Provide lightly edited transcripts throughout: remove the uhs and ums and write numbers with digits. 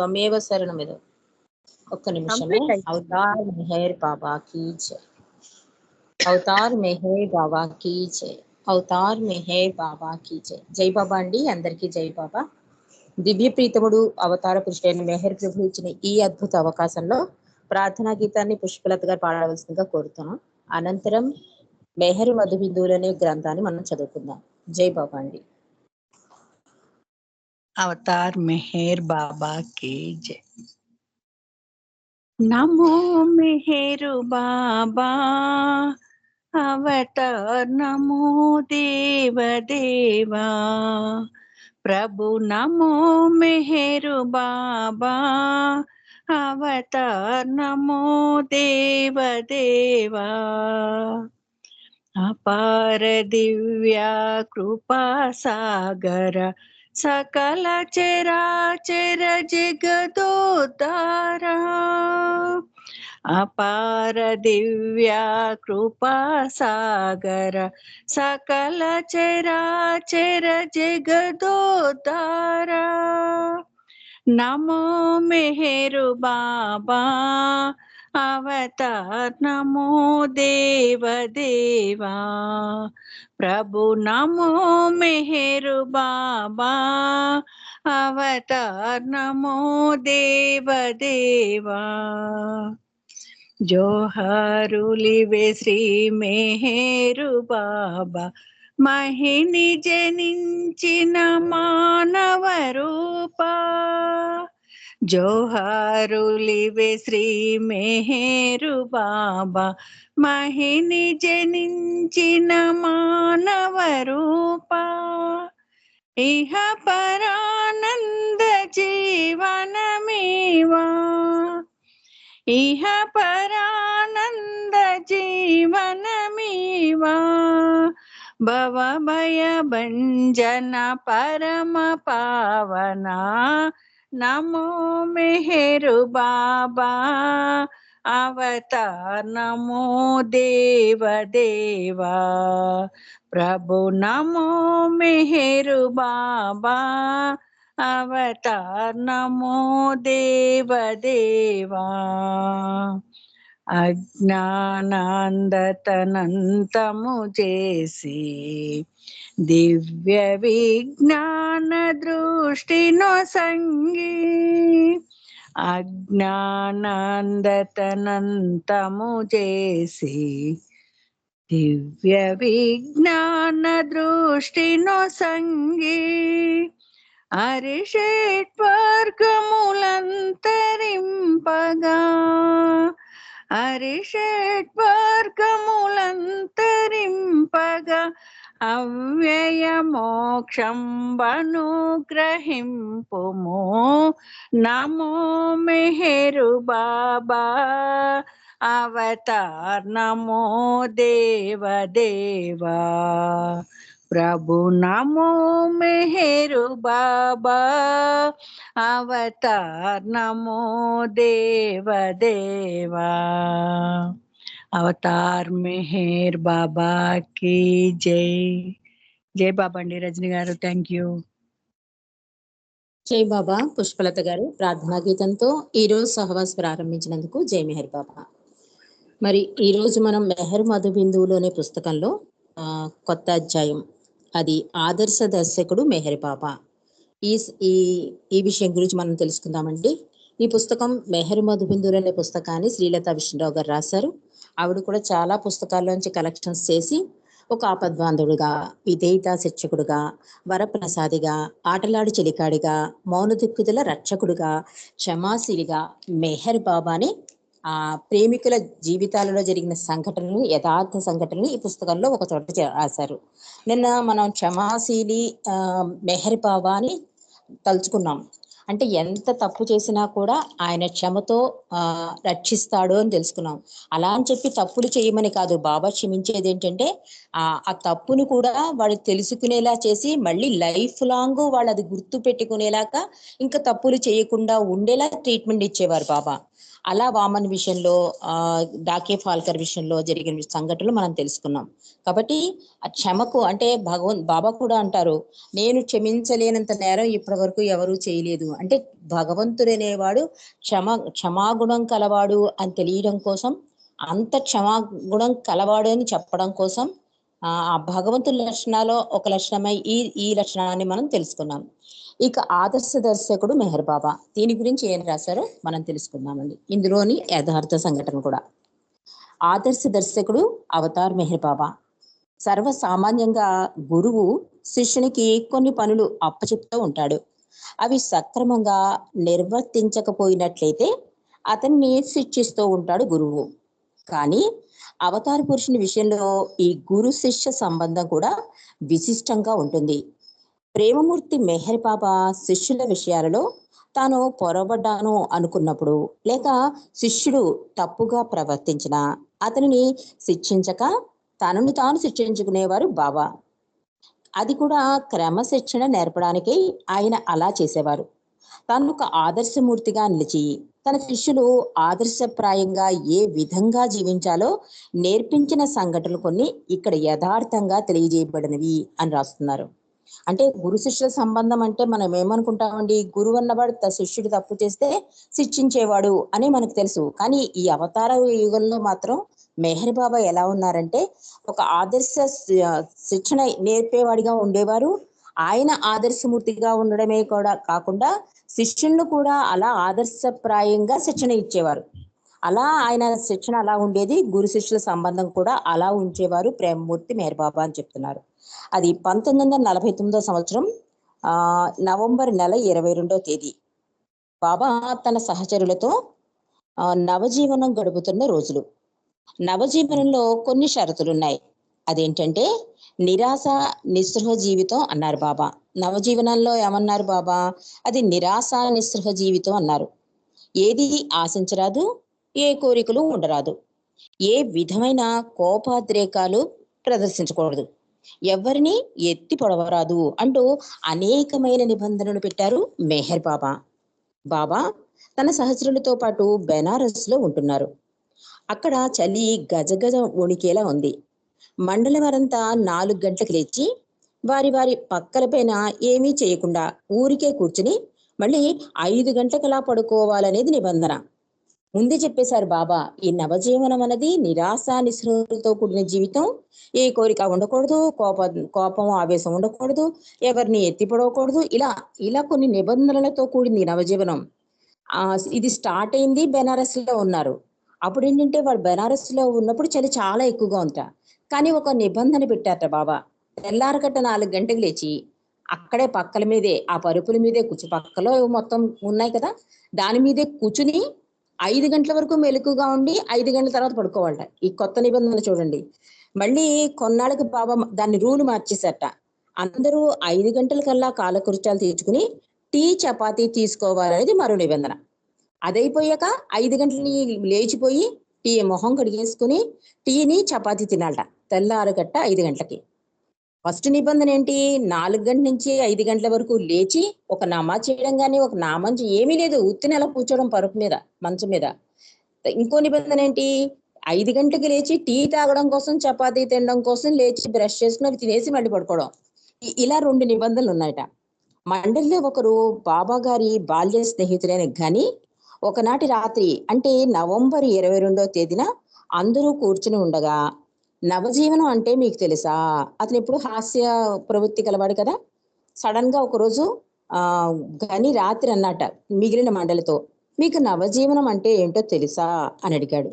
త్వమేవ శరణమిదు. ఒక్క నిమిషము. అవతార్ మెహర్ బాబా కీ జై. అవతార్ మెహర్ బాబా కీ జై. అవతార్ మెహర్ బాబా కీ జై. జై బాబా అండి, అందరికీ జై బాబా. దివ్య ప్రీతముడు అవతార పురుషుడైన మెహర్ ప్రభు ఇచ్చిన ఈ అద్భుత అవకాశంలో ప్రార్థనా గీతాన్ని పుష్పలత గారు పాడవలసిందిగా కోరుతున్నాం. అనంతరం మెహర్ మధుబిందువులు అనే గ్రంథాన్ని మనం చదువుకుందాం. జై బాబా అండి. అవతార్ మెహర్ బాబా की जय। नमो मेहर बाबा अवतार, नमो देव देवा प्रभु, नमो मेहर बाबा अवतार, नमो देव देवा। अपार दिव्या कृपा सागर सकल चराचर जगदोद्धारा। अपार दिव्या कृपा सागर सकल चराचर जगदोद्धारा। नमो मेहर बाबा अवतार, नमो देव देवा प्रभु, नमो मेहर बाबा अवतार, नमो देव देवा। जोहारुलिवे श्री मेहर बाबा महिनि जनिंचिन मानव रूपा। जोहारुलिवे श्री मेहर बाबा महिनि जनिंचिन मानव रूपा। इह परानंद जीवन मेवा, इह परानंद जीवन मेवा। भव भय भंजन परम पावना, नमो मेहर बाबा अवतार, नमो देव देवा प्रभु, नमो मेहर बाबा अवतार, नमो देव देवा। अज्ञानांधतనంతము చేసి దివ్య విజ్ఞాన దృష్టిను సంగి। అజ్ఞానాంధతనంతము చేసి దివ్య విజ్ఞాన దృష్టిను సంగి। అరిషట్వర్గములంతరింపగా, అరిషట్వర్గములంతరింపగా అవ్యయ మోక్షంబను గ్రహింపుము। నమో మెహర్ బాబా अवतार, नमो देव देवा प्रभु, नमो मेहर बाबा अवतार, नमो देव देवा। అవతార్ మెహర్ బాబా की జై। జై బాబా అండి రజని గారు, థ్యాంక్ యూ. జై బాబా. పుష్పలత గారు ప్రార్థనా గీతంతో ఈరోజు సహవాస్ ప్రారంభించినందుకు జై మెహర్ బాబా. మరి ఈరోజు మనం మెహర్ మధుబిందువులు అనే పుస్తకంలో కొత్త అధ్యాయం, అది ఆదర్శ దర్శకుడు మెహర్ బాబా. ఈ ఈ ఈ విషయం గురించి మనం తెలుసుకుందామండి. ఈ పుస్తకం మెహర్ మధుబిందువులు అనే పుస్తకాన్ని శ్రీలత విష్ణురావు గారు రాశారు. ఆవిడ కూడా చాలా పుస్తకాల్లోంచి కలెక్షన్స్ చేసి ఒక ఆపద్బాంధుడుగా, విధేయతా శిక్షకుడుగా, వరప్రసాదిగా, ఆటలాడి చెలికాడిగా, మౌన దిక్కుదల రక్షకుడుగా, క్షమాశీలిగా మెహర్ బాబాని ఆ ప్రేమికుల జీవితాలలో జరిగిన సంఘటనలు, యథార్థ సంఘటనలు ఈ పుస్తకంలో ఒక చోట రాశారు. నిన్న మనం క్షమాశీలి మెహర్ బాబాని తలుచుకున్నాం. అంటే ఎంత తప్పు చేసినా కూడా ఆయన క్షమతో రక్షిస్తాడు అని తెలుసుకున్నాం. అలా అని చెప్పి తప్పులు చేయమని కాదు, బాబా క్షమించేది ఏంటంటే ఆ తప్పును కూడా వాళ్ళు తెలుసుకునేలా చేసి మళ్ళీ లైఫ్ లాంగ్ వాళ్ళు అది గుర్తు పెట్టుకునేలాగా ఇంకా తప్పులు చేయకుండా ఉండేలా ట్రీట్మెంట్ ఇచ్చేవారు బాబా. అలా వామన్ విషయంలో డాకే ఫాల్కర్ విషయంలో జరిగిన సంఘటనలు మనం తెలుసుకున్నాం. కాబట్టి ఆ క్షమకు అంటే బాబా కూడా అంటారు, నేను క్షమించలేనంత నేరం ఇప్పటి వరకు ఎవరూ చేయలేదు. అంటే భగవంతుడు అనేవాడు క్షమాగుణం కలవాడు అని తెలియడం కోసం, అంత క్షమాగుణం కలవాడు అని చెప్పడం కోసం ఆ భగవంతుని లక్షణాల్లో ఒక లక్షణమై ఈ లక్షణాన్ని మనం తెలుసుకున్నాం. ఇక ఆదర్శ దర్శకుడు మెహర్ బాబా, దీని గురించి ఏం రాశారో మనం తెలుసుకుందామండి. ఇందులోని యథార్థ సంఘటన కూడా. ఆదర్శ దర్శకుడు అవతార్ మెహర్ బాబా. సర్వసామాన్యంగా గురువు శిష్యునికి కొన్ని పనులు అప్పచెప్తూ ఉంటాడు. అవి సక్రమంగా నిర్వర్తించకపోయినట్లయితే అతన్ని శిక్షిస్తూ ఉంటాడు గురువు. కానీ అవతార పురుషుని విషయంలో ఈ గురు శిష్య సంబంధం కూడా విశిష్టంగా ఉంటుంది. ప్రేమమూర్తి మెహర్ బాబా శిష్యుల విషయాలలో తాను పొరబడ్డాను అనుకున్నప్పుడు, లేక శిష్యుడు తప్పుగా ప్రవర్తించినా అతనిని శిక్షించక తనను తాను శిక్షించుకునేవారు బాబా. అది కూడా క్రమశిక్షణ నేర్పడానికి ఆయన అలా చేసేవారు. తాను ఒక ఆదర్శమూర్తిగా నిలిచి తన శిష్యులు ఆదర్శప్రాయంగా ఏ విధంగా జీవించాలో నేర్పించిన సంఘటనలు కొన్ని ఇక్కడ యథార్థంగా తెలియజేయబడినవి అని రాస్తున్నారు. అంటే గురు శిష్యుల సంబంధం అంటే మనం ఏమనుకుంటామండి, గురువు అన్నవాడు శిష్యుడు తప్పు చేస్తే శిక్షించేవాడు అని మనకు తెలుసు. కానీ ఈ అవతార యుగంలో మాత్రం మెహర్ బాబా ఎలా ఉన్నారంటే ఒక ఆదర్శ శిక్షణ నేర్పేవాడిగా ఉండేవారు. ఆయన ఆదర్శమూర్తిగా ఉండడమే కూడా కాకుండా శిష్యులను కూడా అలా ఆదర్శప్రాయంగా శిక్షణ ఇచ్చేవారు. అలా ఆయన శిక్షణ అలా ఉండేది. గురు శిష్యుల సంబంధం కూడా అలా ఉంచేవారు ప్రేమమూర్తి మెహర్ బాబా అని చెప్తున్నారు. అది 1949 సంవత్సరం నవంబర్ నెల 22వ తేదీ బాబా తన సహచరులతో నవజీవనం గడుపుతున్న రోజులు. నవజీవనంలో కొన్ని షరతులున్నాయి. అదేంటంటే నిరాశ నిస్పృహ జీవితం అన్నారు బాబా. నవజీవనంలో ఏమన్నారు బాబా? అది నిరాశ నిస్పృహ జీవితం అన్నారు. ఏది ఆశించరాదు, ఏ కోరికలు ఉండరాదు, ఏ విధమైన కోపాద్రేకాలు ప్రదర్శించకూడదు, ఎవరిని ఎత్తి పొడవరాదు అంటూ అనేకమైన నిబంధనలు పెట్టారు మెహర్ బాబా. బాబా తన సహచరులతో పాటు బెనారస్ లో ఉంటున్నారు. అక్కడ చలి గజగజ వణికేలా ఉంది. మండలం వారంతా 4 గంటలకు లేచి వారి వారి పక్కల పైన ఏమీ చేయకుండా ఊరికే కూర్చుని మళ్ళీ 5 గంటలకలా పడుకోవాలనేది నిబంధన. ముందే చెప్పేశారు బాబా, ఈ నవజీవనం అనేది నిరాశ నిస్పృహలతో కూడిన జీవితం. ఏ కోరిక ఉండకూడదు, కోపం ఆవేశం ఉండకూడదు, ఎవరిని ఎత్తిపడకూడదు. ఇలా కొన్ని నిబంధనలతో కూడింది నవజీవనం. ఇది స్టార్ట్ అయింది బెనారస్ లో ఉన్నారు. అప్పుడు ఏంటంటే వాడు బెనారస్ లో ఉన్నప్పుడు చలి చాలా ఎక్కువగా ఉంటా. కానీ ఒక నిబంధన పెట్టారట బాబా. తెల్లారగట్ట 4 గంటలకు లేచి అక్కడే పక్కల మీదే ఆ పరుపుల మీదే పక్కలో మొత్తం ఉన్నాయి కదా, దాని మీదే కూర్చుని 5 గంటల వరకు మెలకుగా ఉండి 5 గంటల తర్వాత పడుకోవాలట. ఈ కొత్త నిబంధన చూడండి. మళ్ళీ కొన్నాళ్ళకి బాబా దాన్ని రూల్ మార్చేశారట. అందరూ 5 గంటలకల్లా కాలకృత్యాలు తీర్చుకుని టీ చపాతీ తీసుకోవాలనేది మరో నిబంధన. అదైపోయాక 5 గంటలని లేచిపోయి టీ మొహం కడిగేసుకుని టీని చపాతీ తినాలట తెల్లారగట్ట 5 గంటలకి. ఫస్ట్ నిబంధన ఏంటి? 4 గంటల నుంచి 5 గంటల వరకు లేచి ఒక నమాజ్ చేయడం కానీ ఒక నామం ఏమీ లేదు, ఉత్తిని అలా కూర్చోవడం పరుపు మీద మంచం మీద. ఇంకో నిబంధన ఏంటి? 5 గంటలకు లేచి టీ తాగడం కోసం, చపాతీ తినడం కోసం లేచి బ్రష్ చేసుకుని అవి తినేసి మళ్ళీ పడుకోవడం. ఇలా 2 నిబంధనలు ఉన్నాయట. మండలిలో ఒకరు బాబా గారి బాల్య స్నేహితులైన ఘని ఒకనాటి రాత్రి అంటే నవంబర్ 22వ తేదీన అందరూ కూర్చుని ఉండగా, నవజీవనం అంటే మీకు తెలుసా? అతను ఎప్పుడు హాస్య ప్రవృత్తి కలవాడు కదా. సడన్ గా ఒకరోజు ఘని రాత్రి అన్నట మిగిలిన మండలితో, మీకు నవజీవనం అంటే ఏంటో తెలుసా అని అడిగాడు.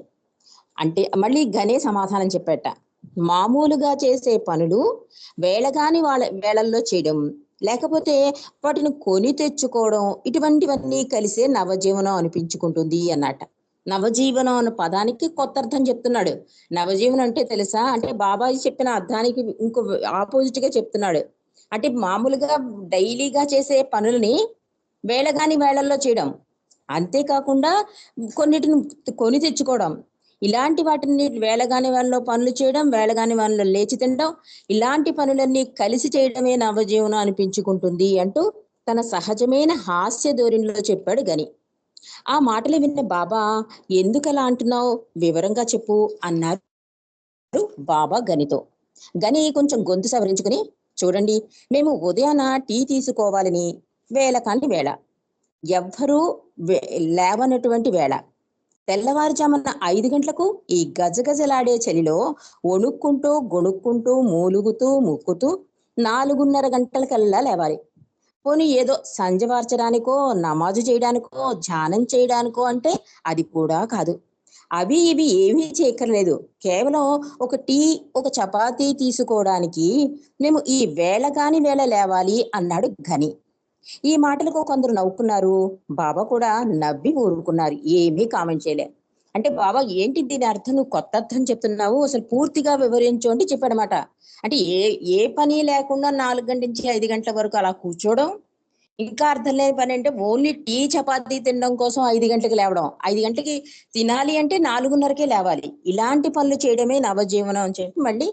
అంటే మళ్ళీ ఘనే సమాధానం చెప్పాట, మామూలుగా చేసే పనులు వేళగాని వేళల్లో చేయడం, లేకపోతే వాటిని కొని తెచ్చుకోవడం, ఇటువంటివన్నీ కలిసే నవజీవనం అనిపించుకుంటుంది అన్నట. నవజీవనం అన్న పదానికి కొత్త అర్థం చెప్తున్నాడు. నవజీవనం అంటే తెలుసా అంటే బాబాజీ చెప్పిన అర్థానికి ఇంకో ఆపోజిట్ గా చెప్తున్నాడు. అంటే మామూలుగా డైలీగా చేసే పనులని వేళగాని వేళల్లో చేయడం, అంతేకాకుండా కొన్నిటిని కొని తెచ్చుకోవడం, ఇలాంటి వాటిని వేళగాని వాళ్ళలో పనులు చేయడం, వేళగాని వాళ్ళలో లేచి తినడం, ఇలాంటి పనులన్నీ కలిసి చేయడమే నవజీవనం అనిపించుకుంటుంది అంటూ తన సహజమైన హాస్య ధోరణిలో చెప్పాడు గని. ఆ మాటలు విన్న బాబా, ఎందుకలా అంటున్నావు, వివరంగా చెప్పు అన్నారు బాబా గనితో. గని కొంచెం గొంతు సవరించుకుని, చూడండి, మేము ఉదయాన టీ తీసుకోవాలని వేళ కాంటి వేళ, ఎవ్వరూ లేవనటువంటి వేళ, తెల్లవారుజామున 5 గంటలకు ఈ గజగజలాడే చలిలో వణుక్కుంటూ గొణుక్కుంటూ మూలుగుతూ ముక్కుతూ 4:30 గంటలకల్లా లేవాలి. పోనీ ఏదో సంజవార్చడానికో, నమాజు చేయడానికో, ధ్యానం చేయడానికో అంటే అది కూడా కాదు. అవి ఇవి ఏమీ చేయక్కర్లేదు. కేవలం ఒక టీ, ఒక చపాతీ తీసుకోవడానికి మేము ఈ వేళ కాని వేళ లేవాలి అన్నాడు ఘని. ఈ మాటలకు కొందరు నవ్వుకున్నారు. బాబా కూడా నవ్వి ఊరుకున్నారు. ఏమీ కామెంట్ చేయలే. అంటే బాబా, ఏంటి దీని అర్థం, నువ్వు కొత్త అర్థం చెప్తున్నావు, అసలు పూర్తిగా వివరించు అంటే చెప్పాడనమాట. అంటే ఏ ఏ పని లేకుండా 4 గంటల నుంచి 5 గంటల వరకు అలా కూర్చోవడం, ఇంకా అర్థం లేని పని అంటే ఓన్లీ టీ చపాతీ తినడం కోసం 5 గంటలకు లేవడం, 5 గంటలకి తినాలి అంటే 4:30కే లేవాలి, ఇలాంటి పనులు చేయడమే నవజీవనం అని చెప్పి మళ్ళీ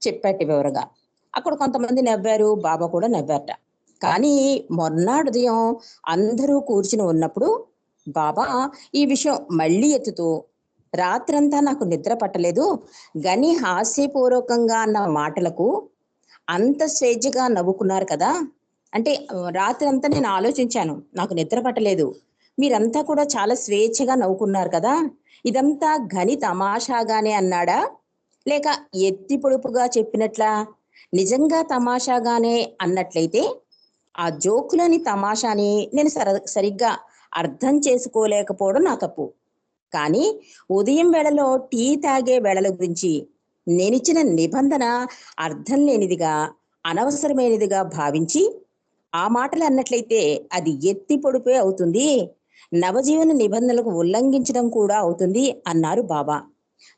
చెప్పాట వివరగా. అక్కడ కొంతమంది నవ్వారు, బాబా కూడా నవ్వారట. కానీ మొన్నాడు ఉదయం అందరూ కూర్చుని ఉన్నప్పుడు బాబా ఈ విషయం మళ్ళీ ఎత్తుతూ, రాత్రంతా నాకు నిద్ర పట్టలేదు, గని హాస్యపూర్వకంగా అన్న మాటలకు అంత స్వేచ్ఛగా నవ్వుకున్నారు కదా. అంటే రాత్రి అంతా నేను ఆలోచించాను, నాకు నిద్ర పట్టలేదు, మీరంతా కూడా చాలా స్వేచ్ఛగా నవ్వుకున్నారు కదా, ఇదంతా ఘని తమాషాగానే అన్నాడా, లేక ఎత్తి పొడుపుగా చెప్పినట్లా? నిజంగా తమాషాగానే అన్నట్లయితే ఆ జోకులని తమాషాని నేను సరిగ్గా అర్థం చేసుకోలేకపోవడం నా తప్పు. కానీ ఉదయం వేళలో టీ తాగే వేళల గురించి నేనిచ్చిన నిబంధన అర్థం లేనిదిగా, అనవసరమైనదిగా భావించి ఆ మాటలు అన్నట్లయితే అది ఎత్తి పొడిపే అవుతుంది, నవజీవన నిబంధనలకు ఉల్లంఘించడం కూడా అవుతుంది అన్నారు బాబా.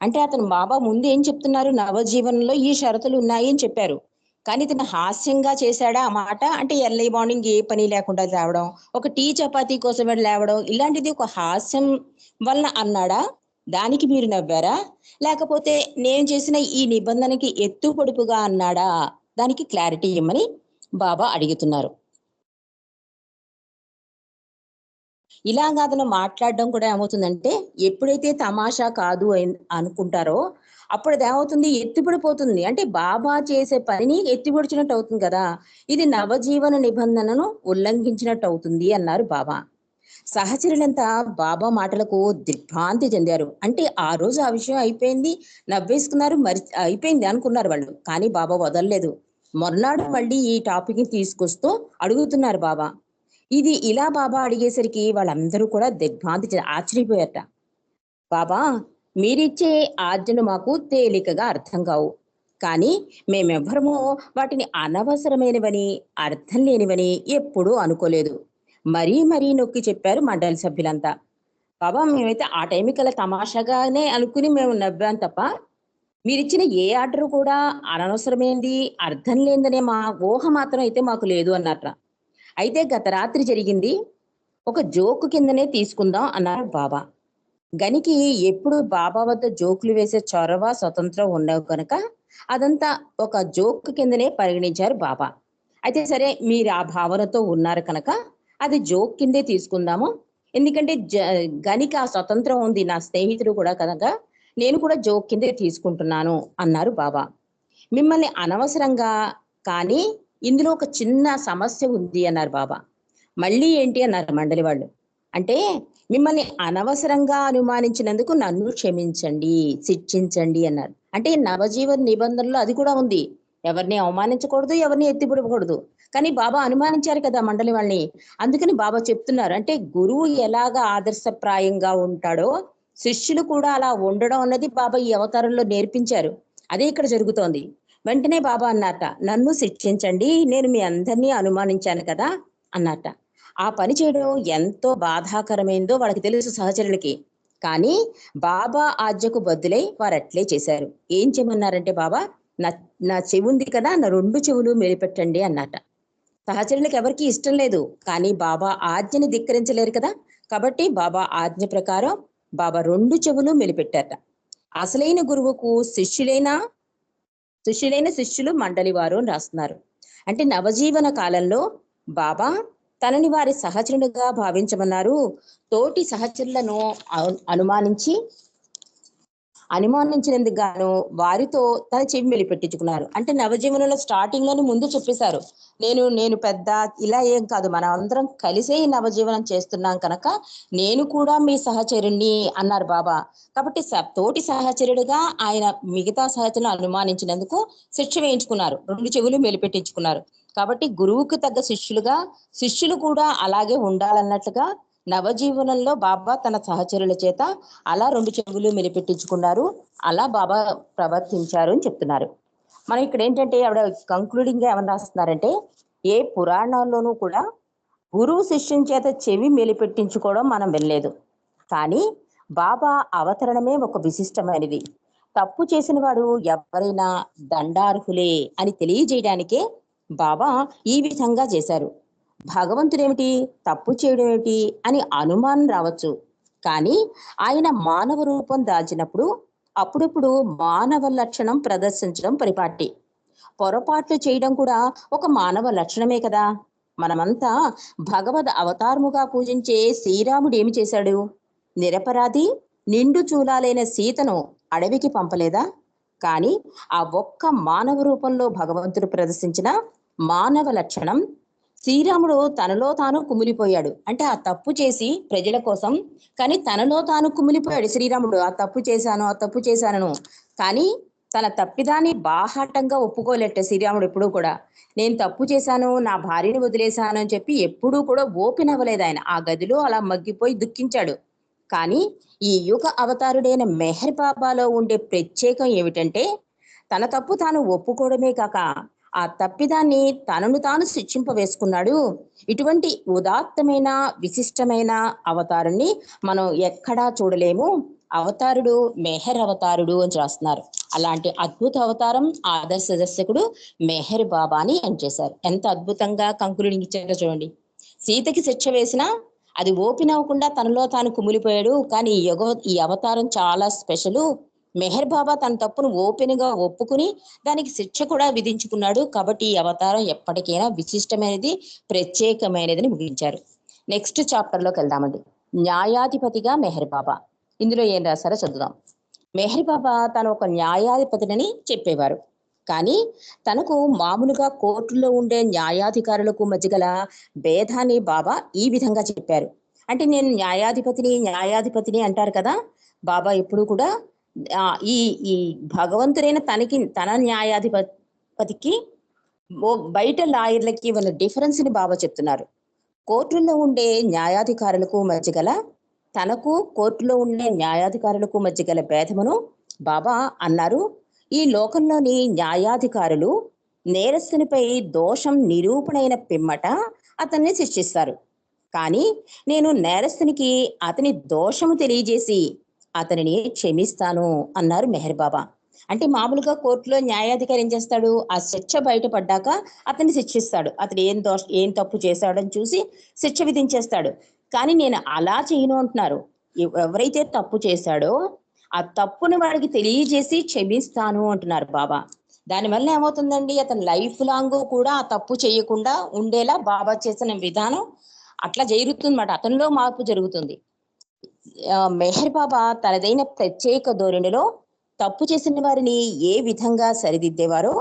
అంటే అతను బాబా ముందు ఏం చెప్తున్నారు, నవజీవనంలో ఈ షరతులు ఉన్నాయి అని చెప్పారు. కానీ ఇతను హాస్యంగా చేశాడా ఆ మాట? అంటే ఎర్లీ మార్నింగ్ ఏ పని లేకుండా లేవడం, ఒక టీ చపాతీ కోసం లేవడం, ఇలాంటిది ఒక హాస్యం వలన అన్నాడా? దానికి మీరు నవ్వారా? లేకపోతే నేను చేసిన ఈ నిబంధనకి ఎత్తు పొడుపుగా అన్నాడా? దానికి క్లారిటీ ఇమ్మని బాబా అడుగుతున్నారు. ఇలాగా అతను మాట్లాడడం కూడా ఏమవుతుందంటే, ఎప్పుడైతే తమాషా కాదు అనుకుంటారో అప్పుడు అది ఏమవుతుంది, ఎత్తిపడిపోతుంది. అంటే బాబా చేసే పనిని ఎత్తిపొడిచినట్టు అవుతుంది కదా. ఇది నవజీవన నిబంధనను ఉల్లంఘించినట్టు అవుతుంది అన్నారు బాబా. సహచరులంతా బాబా మాటలకు దిగ్భ్రాంతి చెందారు. అంటే ఆ రోజు ఆ విషయం అయిపోయింది, నవ్వేసుకున్నారు, మరి అయిపోయింది అనుకున్నారు వాళ్ళు. కానీ బాబా వదలలేదు. మర్నాడు మళ్ళీ ఈ టాపిక్ ని తీసుకొస్తూ అడుగుతున్నారు బాబా. ఇది ఇలా బాబా అడిగేసరికి వాళ్ళందరూ కూడా దిగ్భ్రాంతి ఆశ్చర్యపోయారట. బాబా, మీరిచ్చే ఆజ్ఞలు మాకు తేలికగా అర్థం కావు. కానీ మేమెవ్వరము వాటిని అనవసరమైనవని, అర్థం లేనివని ఎప్పుడూ అనుకోలేదు. మరీ మరీ నొక్కి చెప్పారు మండలి సభ్యులంతా. బాబా, మేమైతే ఆ టైంకి అలా తమాషాగానే అనుకుని మేము నవ్వాం తప్ప, మీరిచ్చిన ఏ ఆర్డర్ కూడా అనవసరమైంది, అర్థం లేదనే మా ఊహ మాత్రం అయితే మాకు లేదు అన్నట్ట. అయితే గత రాత్రి జరిగింది ఒక జోకు కిందనే తీసుకుందాం అన్నారు బాబా. గనికి ఎప్పుడు బాబా వద్ద జోకులు వేసే చొరవ, స్వతంత్రం ఉండవు కనుక అదంతా ఒక జోక్ కిందనే పరిగణించారు బాబా. అయితే సరే, మీరు ఆ భావనతో ఉన్నారు కనుక అది జోక్ కిందే తీసుకుందాము. ఎందుకంటే గనికి ఆ స్వతంత్రం ఉంది, నా స్నేహితుడు కూడా కనుక నేను కూడా జోక్ కిందే తీసుకుంటున్నాను అన్నారు బాబా. మిమ్మల్ని అనవసరంగా, కానీ ఇందులో ఒక చిన్న సమస్య ఉంది అన్నారు బాబా. మళ్ళీ ఏంటి అన్నారు మండలి వాళ్ళు. అంటే మిమ్మల్ని అనవసరంగా అనుమానించినందుకు నన్ను క్షమించండి, శిక్షించండి అన్నారు. అంటే నవజీవన నిబంధనలో అది కూడా ఉంది, ఎవరిని అవమానించకూడదు, ఎవరిని ఎత్తిపడకూడదు. కానీ బాబా అనుమానించారు కదా మండలి వాళ్ళని. అందుకని బాబా చెప్తున్నారు, అంటే గురువు ఎలాగా ఆదర్శప్రాయంగా ఉంటాడో శిష్యులు కూడా అలా ఉండడం అన్నది బాబా ఈ అవతారంలో నేర్పించారు. అదే ఇక్కడ జరుగుతోంది. వెంటనే బాబా అన్నట, నన్ను శిక్షించండి, నేను మీ అందరినీ అనుమానించాను కదా అన్నట. ఆ పని చేయడం ఎంతో బాధాకరమైందో వాళ్ళకి తెలుసు సహచరులకి. కానీ బాబా ఆజ్ఞకు బద్దులై వారు అట్లే చేశారు. ఏం చేయమన్నారంటే బాబా, నా నా చెవి ఉంది కదా, నా 2 చెవులు మెలిపెట్టండి అన్నట. సహచరులకు ఎవరికి ఇష్టం లేదు, కానీ బాబా ఆజ్ఞని ధిక్కరించలేరు కదా. కాబట్టి బాబా ఆజ్ఞ ప్రకారం బాబా 2 చెవులు మెలిపెట్టారట. అసలైన గురువుకు శిష్యులు మండలి వారు అని రాస్తున్నారు. అంటే నవజీవన కాలంలో బాబా తనని వారి సహచరునిగా భావించమన్నారు. తోటి సహచరులను అనుమానించినందుకు గాను వారితో తన చెవి మెలిపెట్టించుకున్నారు. అంటే నవజీవనంలో స్టార్టింగ్ లోనే ముందు చెప్పేశారు, నేను పెద్ద ఇలా ఏం కాదు, మనం అందరం కలిసే ఈ నవజీవనం చేస్తున్నాం కనుక నేను కూడా మీ సహచరుణ్ణి అన్నారు బాబా. కాబట్టి తోటి సహచరుడిగా ఆయన మిగతా సహచరులను అనుమానించినందుకు శిక్ష వేయించుకున్నారు, 2 చెవులు మెలిపెట్టించుకున్నారు. కాబట్టి గురువుకు తగ్గ శిష్యులుగా శిష్యులు కూడా అలాగే ఉండాలన్నట్లుగా నవజీవనంలో బాబా తన సహచరుల చేత అలా 2 చెవులు మెలిపెట్టించుకున్నారు. అలా బాబా ప్రవర్తించారు అని చెప్తున్నారు. మనం ఇక్కడ ఏంటంటే ఆవిడ కంక్లూడింగ్ గా ఏమని రాస్తున్నారంటే, ఏ పురాణాల్లోనూ కూడా గురువు శిష్యుని చేత చెవి మెలిపెట్టించుకోవడం మనం వినలేదు. కానీ బాబా అవతరణమే ఒక విశిష్టమైనది. తప్పు చేసిన వాడు ఎవరైనా దండార్హులే అని తెలియజేయడానికే బాబా ఈ విధంగా చేశారు. భగవంతుడేమిటి, తప్పు చేయడం ఏమిటి అని అనుమానం రావచ్చు. కానీ ఆయన మానవ రూపం దాల్చినప్పుడు అప్పుడప్పుడు మానవ లక్షణం ప్రదర్శించడం పరిపాటి. పొరపాట్లు చేయడం కూడా ఒక మానవ లక్షణమే కదా. మనమంతా భగవద్ అవతారముగా పూజించే శ్రీరాముడు ఏమి చేశాడు? నిరపరాధి నిండు చూలాలైన సీతను అడవికి పంపలేదా? కానీ ఆ ఒక్క మానవ రూపంలో భగవంతుడు ప్రదర్శించిన మానవ లక్షణం, శ్రీరాముడు తనలో తాను కుమిలిపోయాడు. అంటే ఆ తప్పు చేసి ప్రజల కోసం, కానీ తనలో తాను కుమిలిపోయాడు శ్రీరాముడు. ఆ తప్పు చేశాను కానీ తన తప్పిదాన్ని బాహాటంగా ఒప్పుకోలేట శ్రీరాముడు ఎప్పుడూ కూడా. నేను తప్పు చేశాను, నా భార్యని వదిలేశాను అని చెప్పి ఎప్పుడూ కూడా ఓపెన్ అవ్వలేదు ఆయన. ఆ గదిలో అలా మగ్గిపోయి దుఃఖించాడు. కానీ ఈ యుగ అవతారుడైన మెహర్ బాబాలో ఉండే ప్రత్యేకం ఏమిటంటే, తన తప్పు తాను ఒప్పుకోవడమే కాక ఆ తప్పిదాన్ని తనను తాను శిక్షింపవేసుకున్నాడు. ఇటువంటి ఉదాత్తమైన విశిష్టమైన అవతారుణ్ణి మనం ఎక్కడా చూడలేము. అవతారుడు మెహర్ అవతారుడు అని రాస్తున్నారు. అలాంటి అద్భుత అవతారం ఆదర్శ దర్శకుడు మెహర్ బాబాని అని చేశారు. ఎంత అద్భుతంగా కంక్లూడింగ్ ఇచ్చారో చూడండి. సీతకి శిక్ష వేసినా అది ఓపెన్ అవ్వకుండా తనలో తాను కుమిలిపోయాడు. కానీ ఈ అవతారం చాలా స్పెషల్. మెహర్ బాబా తన తప్పును ఓపెన్ గా ఒప్పుకుని దానికి శిక్ష కూడా విధించుకున్నాడు. కాబట్టి ఈ అవతారం ఎప్పటికైనా విశిష్టమైనది, ప్రత్యేకమైనదని ముగించారు. నెక్స్ట్ చాప్టర్ లోకి వెళ్దామండి. న్యాయాధిపతిగా మెహర్ బాబా. ఇందులో ఏం రాశారో చదువుదాం. మెహర్ బాబా తను ఒక న్యాయాధిపతిని చెప్పేవారు. కానీ తనకు మామూలుగా కోర్టులో ఉండే న్యాయాధికారులకు మధ్య గల భేదాన్ని బాబా ఈ విధంగా చెప్పారు. అంటే నేను న్యాయాధిపతిని అంటారు కదా. బాబా ఎప్పుడు కూడా ఈ ఈ భగవంతుడైన తన న్యాయాధిపతికి బయట లాయర్లకి వాళ్ళ డిఫరెన్స్ ని బాబా చెప్తున్నారు. కోర్టుల్లో ఉండే న్యాయాధికారులకు మధ్య గల, తనకు కోర్టులో ఉండే న్యాయాధికారులకు మధ్య గల భేదమును బాబా అన్నారు. ఈ లోకంలోని న్యాయాధికారులు నేరస్తునిపై దోషం నిరూపణైన పిమ్మట అతన్ని శిక్షిస్తారు. కానీ నేను నేరస్తునికి అతని దోషము తెలియజేసి అతనిని క్షమిస్తాను అన్నారు మెహర్ బాబా. అంటే మామూలుగా కోర్టులో న్యాయాధికారి ఏం చేస్తాడు? ఆ శిక్ష బయటపడ్డాక అతన్ని శిక్షిస్తాడు. అతను ఏం తప్పు చేశాడని చూసి శిక్ష విధించేస్తాడు. కానీ నేను అలా చేయను అంటున్నారు. ఎవరైతే తప్పు చేశాడో ఆ తప్పుని వాడికి తెలియజేసి క్షమిస్తాను అంటున్నారు బాబా. దానివల్ల ఏమవుతుందండి, అతను లైఫ్ లాంగ్ కూడా ఆ తప్పు చేయకుండా ఉండేలా బాబా చేసిన విధానం అట్లా జరుగుతుందన్నమాట. అతనిలో మార్పు జరుగుతుంది. మెహర్ బాబా తనదైన ప్రత్యేక ధోరణిలో తప్పు చేసిన వారిని ఏ విధంగా సరిదిద్దేవారో,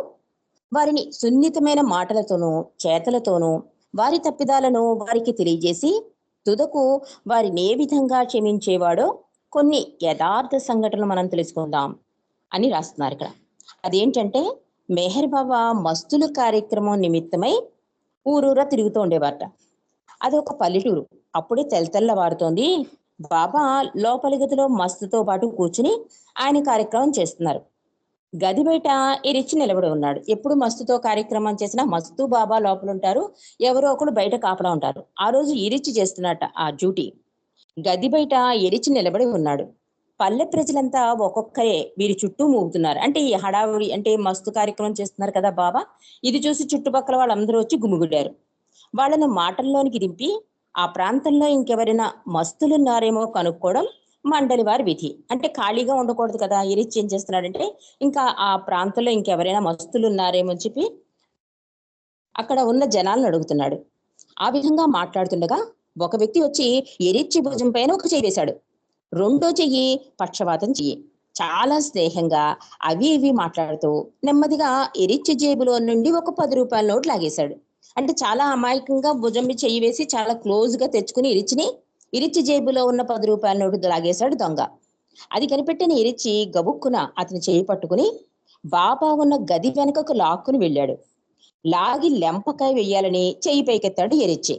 వారిని సున్నితమైన మాటలతోనూ చేతలతోనూ వారి తప్పిదాలను వారికి తెలియజేసి తుదకు వారిని ఏ విధంగా క్షమించేవాడో కొన్ని యథార్థ సంఘటనలు మనం తెలుసుకుందాం అని రాస్తున్నారు ఇక్కడ. అదేంటంటే, మెహర్ బాబా మస్తుల కార్యక్రమం నిమిత్తమై ఊరూరా తిరుగుతూ ఉండేవారట. అది ఒక పల్లెటూరు. అప్పుడే తెల్లవారుతోంది. బాబా లోపలి గదిలో మస్తుతో పాటు కూర్చుని ఆయన కార్యక్రమం చేస్తున్నారు. గది బయట ఇరిచి నిలబడి ఉన్నాడు. ఎప్పుడు మస్తుతో కార్యక్రమం చేసినా మస్తు బాబా లోపల ఉంటారు, ఎవరో ఒకరు బయట కాపలా ఉంటారు. ఆ రోజు ఇరిచి చేస్తున్నట్ట ఆ డ్యూటీ. గది బయట ఎరిచి నిలబడి ఉన్నాడు. పల్లె ప్రజలంతా ఒక్కొక్కరే వీరి చుట్టూ మూగుతున్నారు. అంటే ఈ హడావుడి, అంటే మస్తు కార్యక్రమం చేస్తున్నారు కదా బాబా, ఇది చూసి చుట్టుపక్కల వాళ్ళందరూ వచ్చి గుమిగుడ్డారు. వాళ్ళను మాటల్లోనికి దింపి ఆ ప్రాంతంలో ఇంకెవరైనా మస్తులున్నారేమో కనుక్కోవడం మండలి వారి విధి. అంటే ఖాళీగా ఉండకూడదు కదా. ఎరిచి ఏం చేస్తున్నాడంటే, ఇంకా ఆ ప్రాంతంలో ఇంకెవరైనా మస్తులున్నారేమో అని చెప్పి అక్కడ ఉన్న జనాలను అడుగుతున్నాడు. ఆ విధంగా మాట్లాడుతుండగా ఒక వ్యక్తి వచ్చి ఎరిచ్చి భుజం పైన ఒక చెయ్యి వేశాడు. రెండో చెయ్యి పక్షవాతం చెయ్యి. చాలా స్నేహంగా అవి ఇవి మాట్లాడుతూ నెమ్మదిగా ఎరిచ్చి జేబులో నుండి ఒక 10 రూపాయల నోట్ లాగేశాడు. అంటే చాలా అమాయకంగా భుజం మీద చెయ్యి వేసి చాలా క్లోజ్ గా తెచ్చుకుని ఇరిచ్చి జేబులో ఉన్న 10 రూపాయల నోటు లాగేశాడు దొంగ. అది కనిపెట్టిన ఇరిచ్చి గబుక్కున అతని చేయి పట్టుకుని బాబా ఉన్న గది వెనుకకు లాక్కుని వెళ్ళాడు. లాగి లెంపకాయ వెయ్యాలని చెయ్యి పైకెత్తాడు ఎరిచ్చి.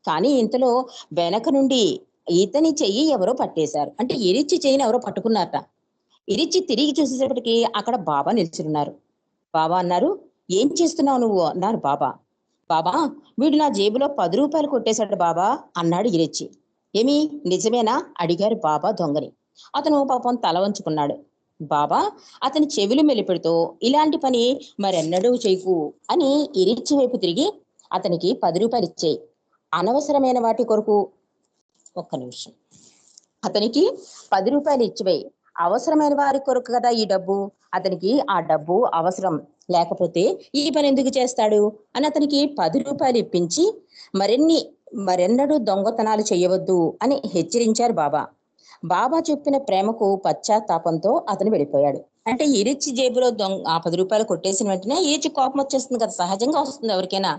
కానీ ఇంతలో వెనక నుండి ఇతని చెయ్యి ఎవరో పట్టేశారు. అంటే ఎరిచ్చి చెయ్యిని ఎవరో పట్టుకున్నారట. ఎరిచ్చి తిరిగి చూసేటప్పటికి అక్కడ బాబా నిల్చున్నారు. బాబా అన్నారు, ఏం చేస్తున్నావు నువ్వు అన్నారు బాబా. బాబా, వీడు నా జేబులో 10 రూపాయలు కొట్టేశాడు బాబా అన్నాడు ఇరిచ్చి. ఏమి నిజమేనా అడిగారు బాబా దొంగని. అతను పాపం తల వంచుకున్నాడు. బాబా అతని చెవులు మెలిపెడుతూ ఇలాంటి పని మరెన్నడూ చేయకు అని ఇరిచ్చి వైపు తిరిగి అతనికి 10 రూపాయలు ఇచ్చేయి. అనవసరమైన వాటి కొరకు ఒక్క నిమిషం అతనికి 10 రూపాయలు ఇచ్చివేయి. అవసరమైన వారి కొరకు కదా ఈ డబ్బు. అతనికి ఆ డబ్బు అవసరం లేకపోతే ఈ పని ఎందుకు చేస్తాడు అని అతనికి 10 రూపాయలు ఇప్పించి మరెన్నడూ దొంగతనాలు చేయవద్దు అని హెచ్చరించారు బాబా. బాబా చెప్పిన ప్రేమకు పశ్చాత్తాపంతో అతను వెళ్ళిపోయాడు. అంటే ఇరిచ్చి జేబులో ఆ 10 రూపాయలు కొట్టేసిన వెంటనే ఈచి కోపం వచ్చేస్తుంది కదా, సహజంగా వస్తుంది ఎవరికైనా.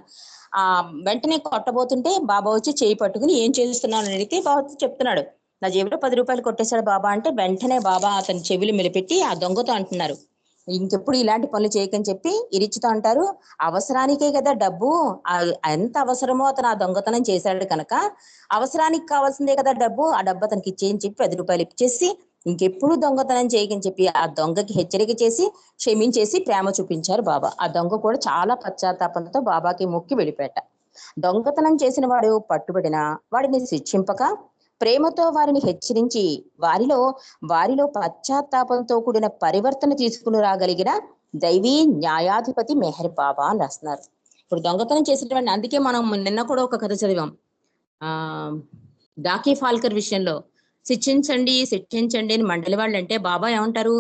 ఆ వెంటనే కొట్టబోతుంటే బాబా వచ్చి చేయి పట్టుకుని ఏం చేస్తున్నాను అని అడిగితే బాబా చెప్తున్నాడు, నా జేబులో 10 రూపాయలు కొట్టేశాడు బాబా అంటే వెంటనే బాబా అతని చెవులు మెలిపెట్టి ఆ దొంగతో అంటున్నారు, ఇంకెప్పుడు ఇలాంటి పనులు చేయకని చెప్పి ఇరిచ్చితో అంటారు, అవసరానికే కదా డబ్బు, ఎంత అవసరమో అతను ఆ దొంగతనం చేశాడు కనుక అవసరానికి కావాల్సిందే కదా డబ్బు, ఆ డబ్బు అతనికి ఇచ్చేయని చెప్పి 10 రూపాయలు ఇచ్చేసి ఇంకెప్పుడు దొంగతనం చేయకని చెప్పి ఆ దొంగకి హెచ్చరిక చేసి క్షమించేసి ప్రేమ చూపించారు బాబా. ఆ దొంగ కూడా చాలా పశ్చాత్తాపంతో బాబాకి మొక్కి వెళ్ళిపోయాట. దొంగతనం చేసిన వాడు పట్టుబడిన వాడిని శిక్షింపక ప్రేమతో వారిని హెచ్చరించి వారిలో పశ్చాత్తాపంతో కూడిన పరివర్తన తీసుకుని రాగలిగిన దైవీ న్యాయాధిపతి మెహర్ బాబా అని రాస్తున్నారు. ఇప్పుడు దొంగతనం చేసినటువంటి, అందుకే మనం నిన్న కూడా ఒక కథ చదివాం ఆ డాకీ ఫాల్కర్ విషయంలో. శిక్షించండి అని మండలి వాళ్ళు అంటే బాబా ఏమంటారు,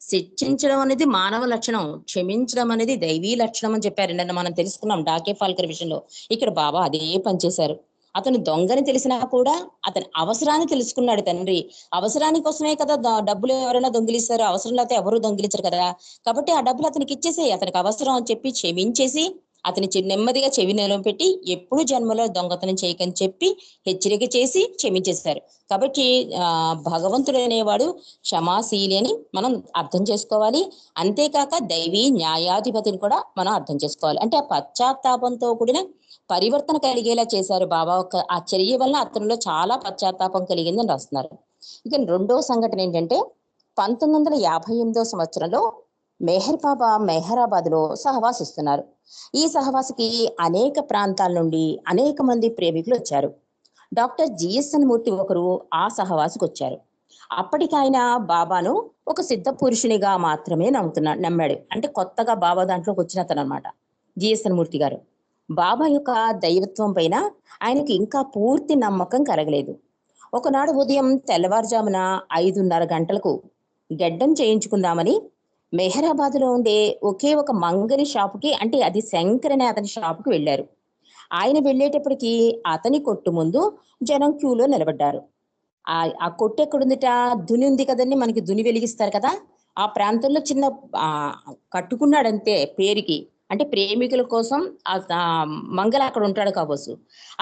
శిక్షించడం అనేది మానవ లక్షణం, క్షమించడం అనేది దైవీ లక్షణం అని చెప్పారు. నిన్న మనం తెలుసుకున్నాం డాకీ ఫాల్కర్ విషయంలో. ఇక్కడ బాబా అదే పనిచేశారు. అతను దొంగని తెలిసినా కూడా అతని అవసరాన్ని తెలుసుకున్నాడు తండ్రి. అవసరాని కోసమే కదా డబ్బులు ఎవరైనా దొంగిలిస్తారు, అవసరం లేకపోతే ఎవరు దొంగిలించరు కదా. కాబట్టి ఆ డబ్బులు అతనికి ఇచ్చేసి అతనికి అవసరం అని చెప్పి క్షమించేసి అతని నెమ్మదిగా చెవి నిలవపెట్టి ఎప్పుడు జన్మలో దొంగతనం చేయకని చెప్పి హెచ్చరిక చేసి క్షమించేశారు. కాబట్టి భగవంతుడు అనేవాడు క్షమాశీలి అని మనం అర్థం చేసుకోవాలి. అంతేకాక దైవీ న్యాయాధిపతిని కూడా మనం అర్థం చేసుకోవాలి. అంటే ఆ పశ్చాత్తాపంతో కూడిన పరివర్తన కలిగేలా చేశారు బాబా. ఆ చర్య వల్ల అతనిలో చాలా పశ్చాత్తాపం కలిగిందని రాస్తున్నారు. ఇక రెండో సంఘటన ఏంటంటే 1958 సంవత్సరంలో మెహర్ బాబా మెహరాబాద్ లో సహవాసిస్తున్నారు. ఈ సహవాసికి అనేక ప్రాంతాల నుండి అనేక మంది ప్రేమికులు వచ్చారు. డాక్టర్ జిఎస్ఎన్ మూర్తి ఒకరు ఆ సహవాసికి వచ్చారు. అప్పటికి ఆయన బాబాను ఒక సిద్ధ పురుషునిగా మాత్రమే నమ్మాడు. అంటే కొత్తగా బాబా దాంట్లోకి వచ్చిన అతను అనమాట జిఎస్ఎన్ మూర్తి గారు. బాబా యొక్క దైవత్వం పైన ఆయనకి ఇంకా పూర్తి నమ్మకం కలగలేదు. ఒకనాడు ఉదయం తెల్లవారుజామున 5:30 గంటలకు గెడ్డం చేయించుకుందామని మెహరాబాద్ లో ఉండే ఒకే ఒక మంగలి షాపుకి, అంటే అది శంకర్ అనే అతని షాపుకి వెళ్ళారు. ఆయన వెళ్ళేటప్పటికి అతని కొట్టు ముందు జనం క్యూలో నిలబడ్డారు. ఆ కొట్టు ఎక్కడుందిట, దుని ఉంది కదండి, మనకి దుని వెలిగిస్తారు కదా, ఆ ప్రాంతంలో చిన్న కట్టుకున్నాడంతే పేరుకి. అంటే ప్రేమికుల కోసం ఆ మంగళ అక్కడ ఉంటాడు కాబోసు.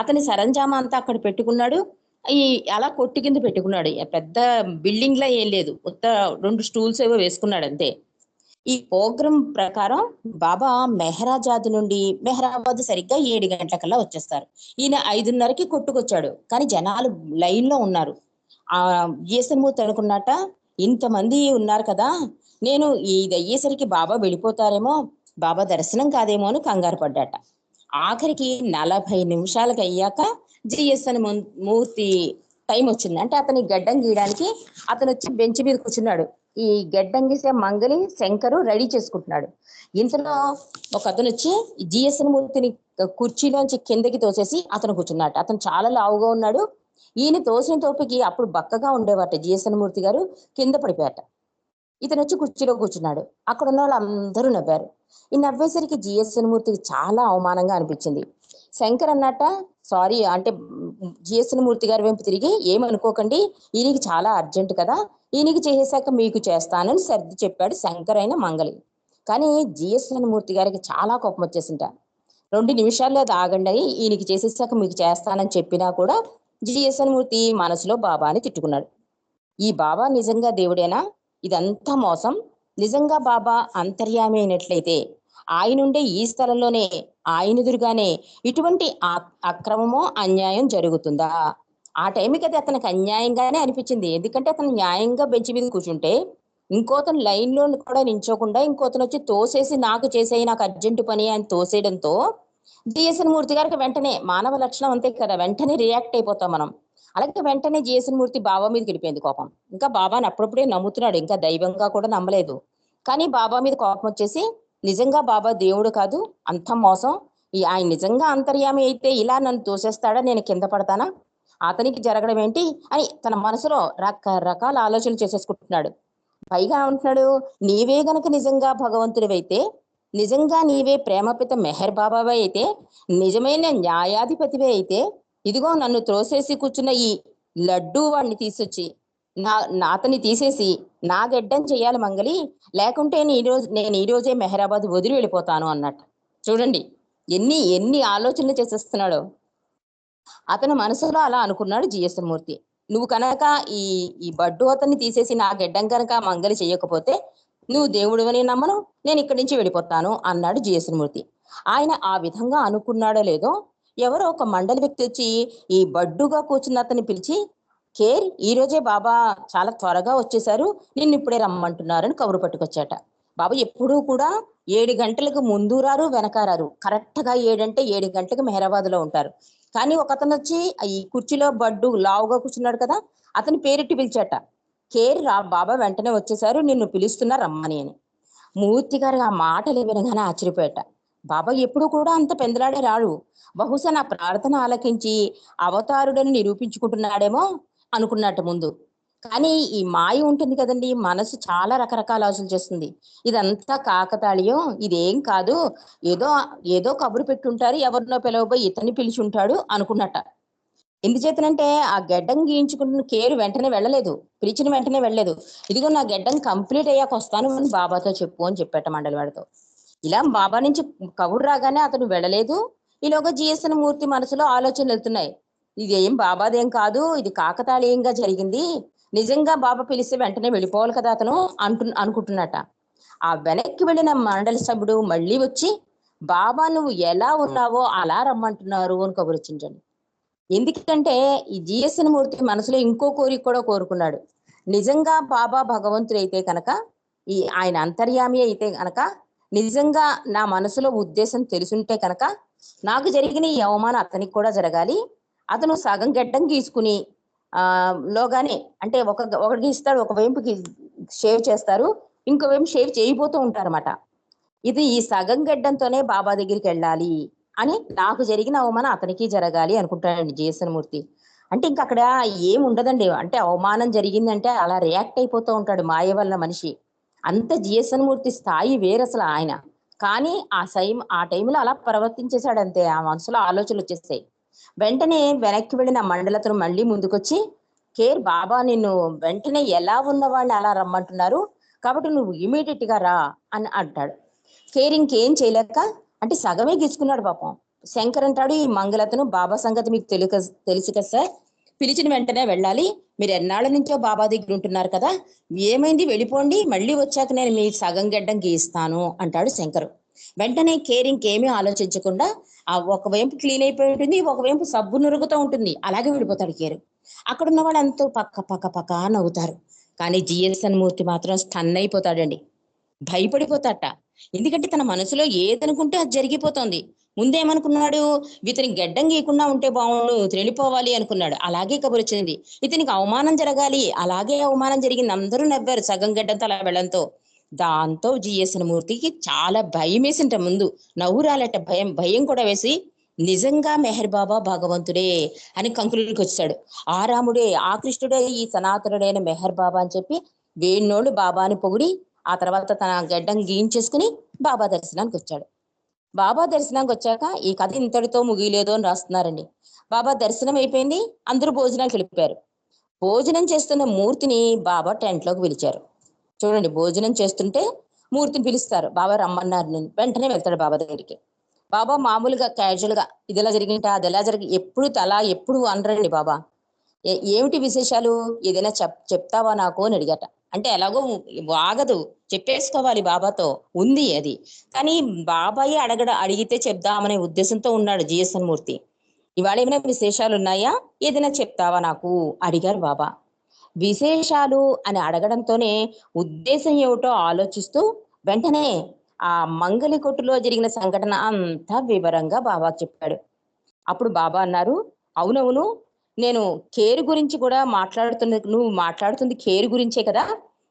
అతని సరంజామా అంతా అక్కడ పెట్టుకున్నాడు. ఈ అలా కొట్టు కింద పెట్టుకున్నాడు. పెద్ద బిల్డింగ్ లా ఏం లేదు, కొత్త 2 స్టూల్స్ ఏవో వేసుకున్నాడు అంతే. ఈ ప్రోగ్రాం ప్రకారం బాబా మెహరాబాద్ సరిగ్గా 7 గంటలకల్లా వచ్చేస్తారు. ఈయన 5:30కి కొట్టుకొచ్చాడు, కానీ జనాలు లైన్ లో ఉన్నారు. ఆ జిఎస్ఎన్ అనుకున్నట, ఇంతమంది ఉన్నారు కదా, నేను ఇది అయ్యేసరికి బాబా వెళ్ళిపోతారేమో, బాబా దర్శనం కాదేమో అని కంగారు పడ్డాట. ఆఖరికి 40 నిమిషాలకు అయ్యాక జిఎస్ఎన్ మూర్తి టైం వచ్చింది. అంటే అతని గడ్డం గీయడానికి అతను వచ్చి బెంచ్ మీద కూర్చున్నాడు. ఈ గడ్డం గీసే మంగలి శంకరు రెడీ చేసుకుంటున్నాడు. ఇంతలో ఒక అతను వచ్చి జిఎస్ఎన్ మూర్తిని కుర్చీలోంచి కిందకి తోసేసి అతను కూర్చున్నాడు. అతను చాలా లావుగా ఉన్నాడు. ఈయన తోసిన తోపికి అప్పుడు బక్కగా ఉండేవాట జిఎస్ఎన్ మూర్తి గారు, కింద పడిపోయాట. ఇతను వచ్చి కుర్చీలో కూర్చున్నాడు. అక్కడ ఉన్న వాళ్ళు అందరూ నవ్వారు. ఈ నవ్వేసరికి జిఎస్ఎన్ మూర్తికి చాలా అవమానంగా అనిపించింది. శంకర్ అన్నట్ట సారీ అంటే జిఎస్ఎన్ మూర్తి గారి వైపు తిరిగి ఏమనుకోకండి, ఈయనకి చాలా అర్జెంట్ కదా, ఈయనకి చేసాక మీకు చేస్తానని సర్ది చెప్పాడు శంకర్ అయిన మంగలి. కానీ జిఎస్ఎన్ మూర్తి గారికి చాలా కోపం వచ్చేసింట. 2 నిమిషాల్లో అది ఆగండి, ఈయనకి చేసేసాక మీకు చేస్తానని చెప్పినా కూడా జిఎస్ఎన్ మూర్తి మనసులో బాబాని తిట్టుకున్నాడు. ఈ బాబా నిజంగా దేవుడేనా? ఇదంతా మోసం. నిజంగా బాబా అంతర్యామి అయినట్లయితే ఆయనుండే ఈ స్థలంలోనే ఆయనెదురుగానే ఇటువంటి అక్రమమో అన్యాయం జరుగుతుందా? ఆ టైంకి అది అతనికి అన్యాయంగానే అనిపించింది. ఎందుకంటే అతను న్యాయంగా బెంచ్ మీద కూర్చుంటే ఇంకోతను లైన్ లో కూడా నించోకుండా ఇంకోతను వచ్చి తోసేసి నాకు చేసేయి, నాకు అర్జెంటు పని అని తోసేయడంతో జిఎస్ఎన్ మూర్తి గారికి వెంటనే మానవ లక్షణం అంతే కదా, వెంటనే రియాక్ట్ అయిపోతాం మనం. అలాగే వెంటనే జిఎస్ఎన్ మూర్తి బాబా మీదకి వెళ్ళిపోయింది కోపం. ఇంకా బాబాని అప్పుడప్పుడే నమ్ముతున్నాడు, ఇంకా దైవంగా కూడా నమ్మలేదు. కానీ బాబా మీద కోపం వచ్చేసి నిజంగా బాబా దేవుడు కాదు, అంత మోసం, ఆయన నిజంగా అంతర్యామి అయితే ఇలా నన్ను తోసేస్తాడా, నేను కింద పడతానా, అతనికి జరగడం ఏంటి అని తన మనసులో రకరకాల ఆలోచనలు చేసేసుకుంటున్నాడు. పైగా ఉంటున్నాడు, నీవే గనక నిజంగా భగవంతుడివైతే, నిజంగా నీవే ప్రేమపిత మెహర్ బాబావే అయితే, నిజమైన న్యాయాధిపతివే అయితే, ఇదిగో నన్ను త్రోసేసి కూర్చున్న ఈ లడ్డూ వాడిని తీసుకొచ్చి అతన్ని తీసేసి నా గెడ్డం చెయ్యాలి మంగలి, లేకుంటే నేను ఈ రోజే మెహరాబాద్ వదిలి వెళ్ళిపోతాను అన్నట్టు. చూడండి ఎన్ని ఎన్ని ఆలోచనలు చేసేస్తున్నాడో. అతను మనసులో అలా అనుకున్నాడు జిఎస్ఎన్ మూర్తి. నువ్వు కనుక ఈ ఈ బడ్డు అతన్ని తీసేసి నా గెడ్డం కనుక మంగలి చేయకపోతే నువ్వు దేవుడివని నమ్మను, నేను ఇక్కడి నుంచి వెళ్ళిపోతాను అన్నాడు జిఎస్ఎన్ మూర్తి. ఆయన ఆ విధంగా అనుకున్నాడో లేదో, ఎవరో ఒక మండలి వ్యక్తి వచ్చి ఈ బడ్డుగా కూర్చున్న అతన్ని పిలిచి, కేర్ ఈ రోజే బాబా చాలా త్వరగా వచ్చేసారు, నిన్ను ఇప్పుడే రమ్మంటున్నారని కబురు పట్టుకొచ్చాట. బాబా ఎప్పుడూ కూడా 7 గంటలకు ముందు రారు వెనకారారు, కరెక్ట్ గా 7 అంటే 7 గంటలకు మెహరాబాద్ లో ఉంటారు. కానీ ఒక అతను వచ్చి ఈ కుర్చీలో బడ్డు లావుగా కూర్చున్నాడు కదా, అతని పేరెట్టి పిలిచాట, కేర్ రా బాబా వెంటనే వచ్చేసారు, నిన్ను పిలుస్తున్నా రమ్మని అని. మూర్తి గారు ఆ మాటలు వినగానే ఆశ్చర్యపోయాట. బాబా ఎప్పుడు కూడా అంత పెందలాడే రాడు, బహుశా నా ప్రార్థన ఆలకించి అవతారుడని నిరూపించుకుంటున్నాడేమో అనుకున్నట్టు ముందు. కానీ ఈ మాయ ఉంటుంది కదండి, మనసు చాలా రకరకాల ఆలోచన చేస్తుంది. ఇదంతా కాకతాళీయం, ఇదేం కాదు, ఏదో ఏదో కబురు పెట్టుంటారు, ఎవరినో పిలవబోయి ఇతన్ని పిలిచి ఉంటాడు అనుకున్నట్ట. ఎందుచేతనంటే ఆ గెడ్డం గీయించుకుంటున్న కేరు వెంటనే వెళ్ళలేదు, పిలిచిన వెంటనే వెళ్ళలేదు. ఇదిగో నా గెడ్డం కంప్లీట్ అయ్యాక వస్తాను అని బాబాతో చెప్పు అని చెప్పాట మండలి వాడితో. ఇలా బాబా నుంచి కబురు రాగానే అతను వెళ్ళలేదు. ఈలోగా జిఎస్ఎన్ మూర్తి మనసులో ఆలోచనలు వెళ్తున్నాయి, ఇది ఏం బాబాదేం కాదు, ఇది కాకతాళీయంగా జరిగింది, నిజంగా బాబా పిలిస్తే వెంటనే వెళ్ళిపోవాలి కదా అతను అనుకుంటున్నట. ఆ వెనక్కి వెళ్ళిన మండలి సభ్యుడు మళ్ళీ వచ్చి, బాబా నువ్వు ఎలా ఉన్నావో అలా రమ్మంటున్నారు అని కబురొచ్చించండి. ఎందుకంటే ఈ జిఎస్ఎన్ మూర్తి మనసులో ఇంకో కోరిక కూడా కోరుకున్నాడు. నిజంగా బాబా భగవంతుడైతే కనుక, ఈ ఆయన అంతర్యామి అయితే కనుక, నిజంగా నా మనసులో ఉద్దేశం తెలుసుంటే కనుక నాకు జరిగిన ఈ అవమానం అతనికి కూడా జరగాలి. అతను సగం గెడ్డం గీసుకుని లోగానే అంటే ఒకటి గీస్తాడు, ఒక వైపుకి షేవ్ చేస్తారు, ఇంకో వైపు షేవ్ చేయబోతూ ఉంటారన్నమాట. ఇది ఈ సగం గెడ్డంతోనే బాబా దగ్గరికి వెళ్ళాలి అని, నాకు జరిగిన అవమానం అతనికి జరగాలి అనుకుంటాడండి జిఎస్ఎన్ మూర్తి. అంటే ఇంక అక్కడ ఏం ఉండదండి, అంటే అవమానం జరిగిందంటే అలా రియాక్ట్ అయిపోతూ ఉంటాడు మాయ వల్ల మనిషి. అంత జిఎస్ఎన్ మూర్తి స్థాయి వేరసలు ఆయన. కానీ ఆ టైంలో అలా ప్రవర్తించేశాడు అంతే, ఆ మనసులో ఆలోచనలు వచ్చేసాయి. వెంటనే వెనక్కి వెళ్ళిన మండలతను మళ్ళీ ముందుకొచ్చి, కేర్ బాబా నిన్ను వెంటనే ఎలా ఉన్నవాడిని అలా రమ్మంటున్నారు, కాబట్టి నువ్వు ఇమీడియట్ గా రా అని అంటాడు. కేర్ ఇంకేం చేయలేక, అంటే సగమే గీసుకున్నాడు పాపం. శంకర్ అంటాడు, ఈ మంగళతను బాబా సంగతి మీకు తెలుసు కదా సార్, పిలిచిన వెంటనే వెళ్ళాలి, మీరు ఎన్నాళ్ళ నుంచో బాబా దగ్గర ఉంటున్నారు కదా, ఏమైంది వెళ్ళిపోండి, మళ్ళీ వచ్చాక నేను మీ సగం గెడ్డం గీస్తాను అంటాడు శంకర్. వెంటనే కేర్ ఇంకేమీ ఆలోచించకుండా, ఆ ఒకవైపు క్లీన్ అయిపోయి ఉంటుంది, ఒకవైపు సబ్బు నురుగుతూ ఉంటుంది, అలాగే వెళ్ళిపోతాడు కేర్. అక్కడ ఉన్న వాళ్ళు ఎంతో పక్క నవ్వుతారు. కానీ జిఎస్ఎన్ మూర్తి మాత్రం స్టన్ అయిపోతాడండి, భయపడిపోతాట. ఎందుకంటే తన మనసులో ఏదనుకుంటే అది జరిగిపోతుంది. ముందేమనుకున్నాడు, ఇతనికి గెడ్డం గీయకుండా ఉంటే బాగుండు, వెళ్ళిపోవాలి అనుకున్నాడు, అలాగే కబురు వచ్చింది. ఇతనికి అవమానం జరగాలి, అలాగే అవమానం జరిగింది, అందరూ నవ్వారు సగం గెడ్డంతో అలా వెళ్ళంతో. దాంతో జిఎస్ఎన్ మూర్తికి చాలా భయం వేసింట, ముందు నవ్వు రాలట, భయం కూడా వేసి, నిజంగా మెహర్ బాబా భగవంతుడే అని కంక్లూజన్కి వచ్చాడు. ఆ రాముడే, ఆ కృష్ణుడే ఈ సనాతనుడైన మెహర్ బాబా అని చెప్పి వేణోళ్ళు బాబాని పొగిడి, ఆ తర్వాత తన గడ్డం గీయించేసుకుని బాబా దర్శనానికి వచ్చాడు. బాబా దర్శనానికి వచ్చాక ఈ కథ ఇంతటితో ముగియలేదు అని రాస్తున్నారండి. బాబా దర్శనం అయిపోయింది, అందరూ భోజనానికి వెళ్ళిపోయారు. భోజనం చేస్తున్న మూర్తిని బాబా టెంట్ లోకి పిలిచారు. చూడండి, భోజనం చేస్తుంటే మూర్తిని పిలుస్తారు, బాబా రమ్మన్నారు, నేను వెంటనే వెళ్తాడు బాబా దగ్గరికి. బాబా మామూలుగా క్యాజువల్ గా ఇది ఎలా జరిగింటా అది ఎలా జరిగి ఎప్పుడు అలా ఎప్పుడు అనరండి బాబా. ఏమిటి విశేషాలు, ఏదైనా చెప్తావా నాకు అని అడిగట. అంటే ఎలాగో వాగదు, చెప్పేసుకోవాలి బాబాతో, ఉంది అది. కానీ బాబాయ్ అడిగితే చెప్దామనే ఉద్దేశంతో ఉన్నాడు జిఎస్ఎన్ మూర్తి. ఇవాళ ఏమైనా విశేషాలు ఉన్నాయా, ఏదైనా చెప్తావా నాకు అడిగారు బాబా. విశేషాలు అని అడగడంతోనే ఉద్దేశం ఏమిటో ఆలోచిస్తూ వెంటనే ఆ మంగలి కొట్టులో జరిగిన సంఘటన అంతా వివరంగా బాబా చెప్పాడు. అప్పుడు బాబా అన్నారు, అవునవును, నేను కేరు గురించి కూడా నువ్వు మాట్లాడుతుంది కేరు గురించే కదా,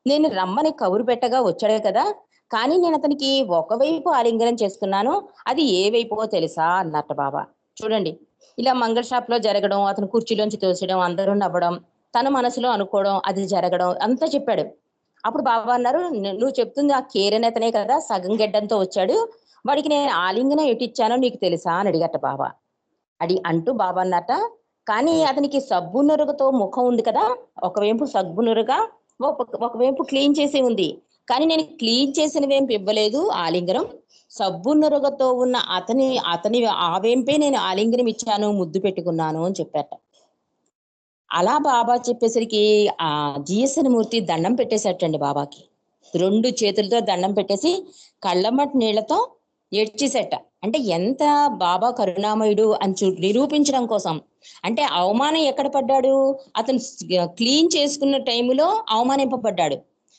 నేను రమ్మని కబురు పెట్టగా వచ్చాడే కదా, కానీ నేను అతనికి ఒకవైపు ఆలింగనం చేసుకున్నాను, అది ఏ వైపో తెలుసా అన్నట్టు బాబా. చూడండి, ఇలా మంగళ షాప్ లో జరగడం, అతను కుర్చీలోంచి తోసడం, అందరూ నవ్వడం, తన మనసులో అనుకోవడం, అది జరగడం అంతా చెప్పాడు. అప్పుడు బాబా అన్నారు, నువ్వు చెప్తుంది ఆ కేరనేతనే కదా, సగం గెడ్డంతో వచ్చాడు, వాడికి నేను ఆలింగనం ఎటిచ్చానో నీకు తెలుసా అని అడిగట బాబా. అంటూ బాబా అన్నట, కానీ అతనికి సబ్బు నురగతో ముఖం ఉంది కదా, ఒకవైపు సబ్బు నురగ, ఒకవైపు క్లీన్ చేసి ఉంది, కానీ నేను క్లీన్ చేసిన వేంపు ఇవ్వలేదు ఆలింగనం, సబ్బు నురగతో ఉన్న అతని అతని ఆ వేంపే నేను ఆలింగనం ఇచ్చాను, ముద్దు పెట్టుకున్నాను అని చెప్పాట. అలా బాబా చెప్పేసరికి ఆ జిఎస్ఎన్ మూర్తి దండం పెట్టేసేటండి బాబాకి. 2 చేతులతో దండం పెట్టేసి కళ్ళమ్మటి నీళ్లతో ఏడ్చేసేట. అంటే ఎంత బాబా కరుణామయుడు అని నిరూపించడం కోసం. అంటే అవమానం ఎక్కడ పడ్డాడు, అతను క్లీన్ చేసుకున్న టైంలో అవమానింపబడ్డాడు.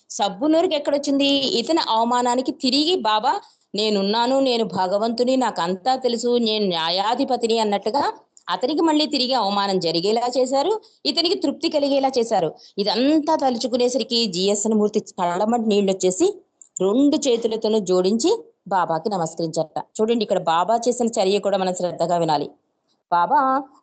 సబ్బు నూరుకి ఎక్కడొచ్చింది, ఇతని అవమానానికి తిరిగి బాబా నేనున్నాను, నేను భగవంతుని, నాకు అంతా తెలుసు, నేను న్యాయాధిపతిని అన్నట్టుగా అతనికి మళ్ళీ తిరిగి అవమానం జరిగేలా చేశారు, ఇతనికి తృప్తి కలిగేలా చేశారు. ఇదంతా తలుచుకునేసరికి జిఎస్ఎన్ మూర్తి కళ్ళమటి నీళ్ళు వచ్చేసి 2 చేతులతోనూ జోడించి బాబాకి నమస్కరించారట. చూడండి, ఇక్కడ బాబా చేసిన చర్య కూడా మనం శ్రద్ధగా వినాలి. బాబా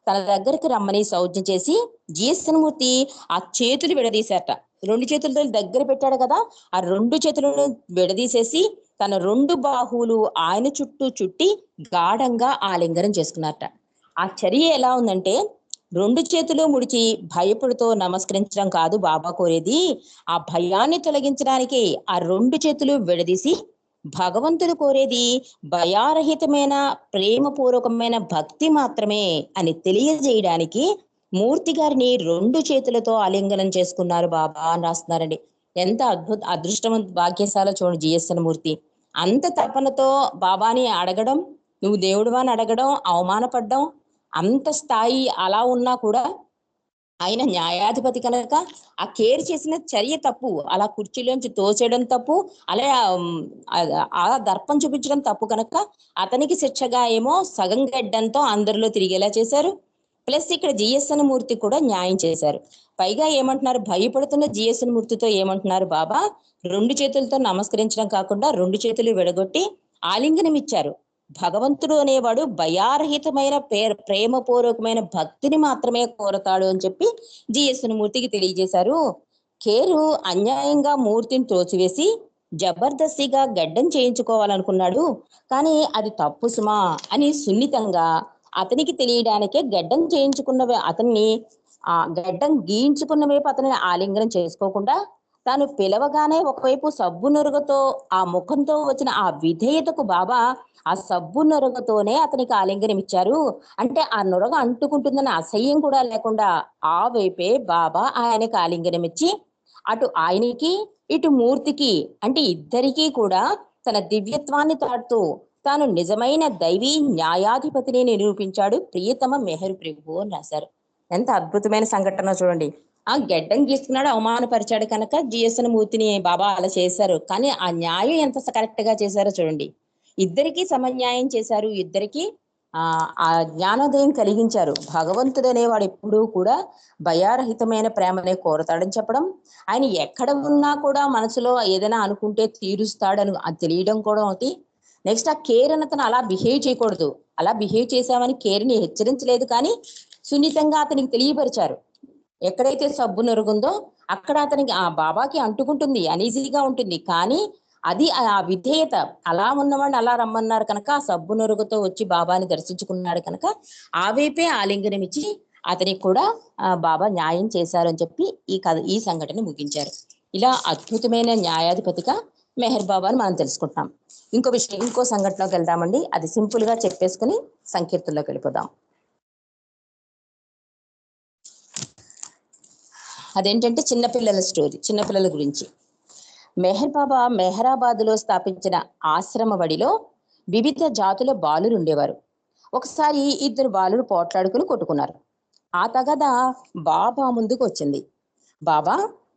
తన దగ్గరికి రమ్మని సౌజ్ఞ చేసి జిఎస్ఎన్ మూర్తి ఆ చేతులు విడదీశారట. 2 చేతులతో దగ్గర పెట్టాడు కదా, ఆ 2 చేతులను విడదీసేసి తన 2 బాహువులు ఆయన చుట్టూ చుట్టి గాఢంగా ఆలింగనం చేసుకున్నారట. ఆ చర్య ఎలా ఉందంటే, 2 చేతులు ముడిచి భయపడుతూ నమస్కరించడం కాదు బాబా కోరేది, ఆ భయాన్ని తొలగించడానికి ఆ 2 చేతులు విడదీసి భగవంతుడు కోరేది భయారహితమైన ప్రేమపూర్వకమైన భక్తి మాత్రమే అని తెలియజేయడానికి మూర్తి గారిని 2 చేతులతో ఆలింగనం చేసుకున్నారు బాబా అని రాస్తున్నారండి. ఎంత అదృష్టం భాగ్యశాల చూడండి జిఎస్ఎన్ మూర్తి. అంత తపనతో బాబాని అడగడం, నువ్వు దేవుడువా అని అడగడం, అవమానపడ్డం, అంత స్థాయి అలా ఉన్నా కూడా ఆయన న్యాయాధిపతి కనుక ఆ కేర్ చేసిన చర్య తప్పు, అలా కుర్చీలోంచి తోసేయడం తప్పు, అలా ఆ దర్పం చూపించడం తప్పు కనుక అతనికి శిక్షగా ఏమో సగం గడ్డంతో అందరిలో తిరిగేలా చేశారు. ప్లస్ ఇక్కడ జిఎస్ఎన్ మూర్తి కూడా న్యాయం చేశారు. పైగా ఏమంటున్నారు, భయపడుతున్న జిఎస్ఎన్ మూర్తితో ఏమంటున్నారు బాబా, 2 చేతులతో నమస్కరించడం కాకుండా 2 చేతులు విడగొట్టి ఆలింగనం ఇచ్చారు. భగవంతుడు అనేవాడు భయారహితమైన ప్రేమపూర్వకమైన భక్తిని మాత్రమే కోరతాడు అని చెప్పి జిఎస్ఎన్ మూర్తికి తెలియజేశారు. కేరు అన్యాయంగా మూర్తిని తోచివేసి జబర్దస్తిగా గడ్డం చేయించుకోవాలనుకున్నాడు, కానీ అది తప్పు సుమా అని సున్నితంగా అతనికి తెలియడానికే గడ్డం చేయించుకున్న అతన్ని ఆ గడ్డం గీయించుకున్న వైపు అతని ఆలింగనం చేసుకోకుండా తాను పిలవగానే ఒకవైపు సబ్బు నురగతో ఆ ముఖంతో వచ్చిన ఆ విధేయతకు బాబా ఆ సబ్బు నురగతోనే అతనికి ఆలింగనం ఇచ్చారు. అంటే ఆ నురగ అంటుకుంటుందన్న అసహ్యం కూడా లేకుండా ఆ వైపే బాబా ఆయనకి ఆలింగనం ఇచ్చి అటు ఆయనకి ఇటు మూర్తికి, అంటే ఇద్దరికీ కూడా తన దివ్యత్వాన్ని తాడుతూ తాను నిజమైన దైవీ న్యాయాధిపతిని నిరూపించాడు ప్రియతమ మెహర్ ప్రభు అని రాశారు. ఎంత అద్భుతమైన సంఘటన చూడండి. ఆ గెడ్డం గీస్తున్నాడు, అవమానపరిచాడు కనుక జిఎస్ఎన్ మూర్తిని బాబా అలా చేశారు, కానీ ఆ న్యాయం ఎంత కరెక్ట్ గా చేశారో చూడండి. ఇద్దరికీ సమన్యాయం చేశారు, ఇద్దరికి ఆ జ్ఞానోదయం కలిగించారు. భగవంతుడు అనేవాడు ఎప్పుడూ కూడా భయారహితమైన ప్రేమనే కోరతాడని చెప్పడం, ఆయన ఎక్కడ ఉన్నా కూడా మనసులో ఏదైనా అనుకుంటే తీరుస్తాడని అది తెలియడం కూడా ఒకటి. నెక్స్ట్ ఆ కేర్ అతను అలా బిహేవ్ చేయకూడదు, అలా బిహేవ్ చేశామని కేర్ని హెచ్చరించలేదు, కానీ సున్నితంగా అతనికి తెలియపరిచారు. ఎక్కడైతే సబ్బు నొరుగుందో అక్కడ అతనికి ఆ బాబాకి అంటుకుంటుంది, అనీజీగా ఉంటుంది, కానీ అది ఆ విధేయత. అలా ఉన్నవాడిని అలా రమ్మన్నారు కనుక ఆ సబ్బు నొరుగుతో వచ్చి బాబాని దర్శించుకున్నాడు కనుక ఆ వైపే ఆలింగనం ఇచ్చి అతనికి కూడా బాబా న్యాయం చేశారు అని చెప్పి ఈ సంఘటన ముగించారు. ఇలా అద్భుతమైన న్యాయాధిపతిగా మెహర్ బాబాని మనం తెలుసుకుంటున్నాం. ఇంకో విషయం, ఇంకో సంఘటనలోకి వెళ్దామండి. అది సింపుల్ గా చెప్పేసుకుని సంకీర్తనలోకి వెళ్ళిపోదాం. అదేంటంటే చిన్నపిల్లల స్టోరీ, చిన్నపిల్లల గురించి. మెహర్ బాబా మెహరాబాద్ లో స్థాపించిన ఆశ్రమ బడిలో వివిధ జాతుల బాలురు ఉండేవారు. ఒకసారి ఇద్దరు బాలురు పోట్లాడుకుని కొట్టుకున్నారు. ఆ తగద బాబా ముందుకు వచ్చింది. బాబా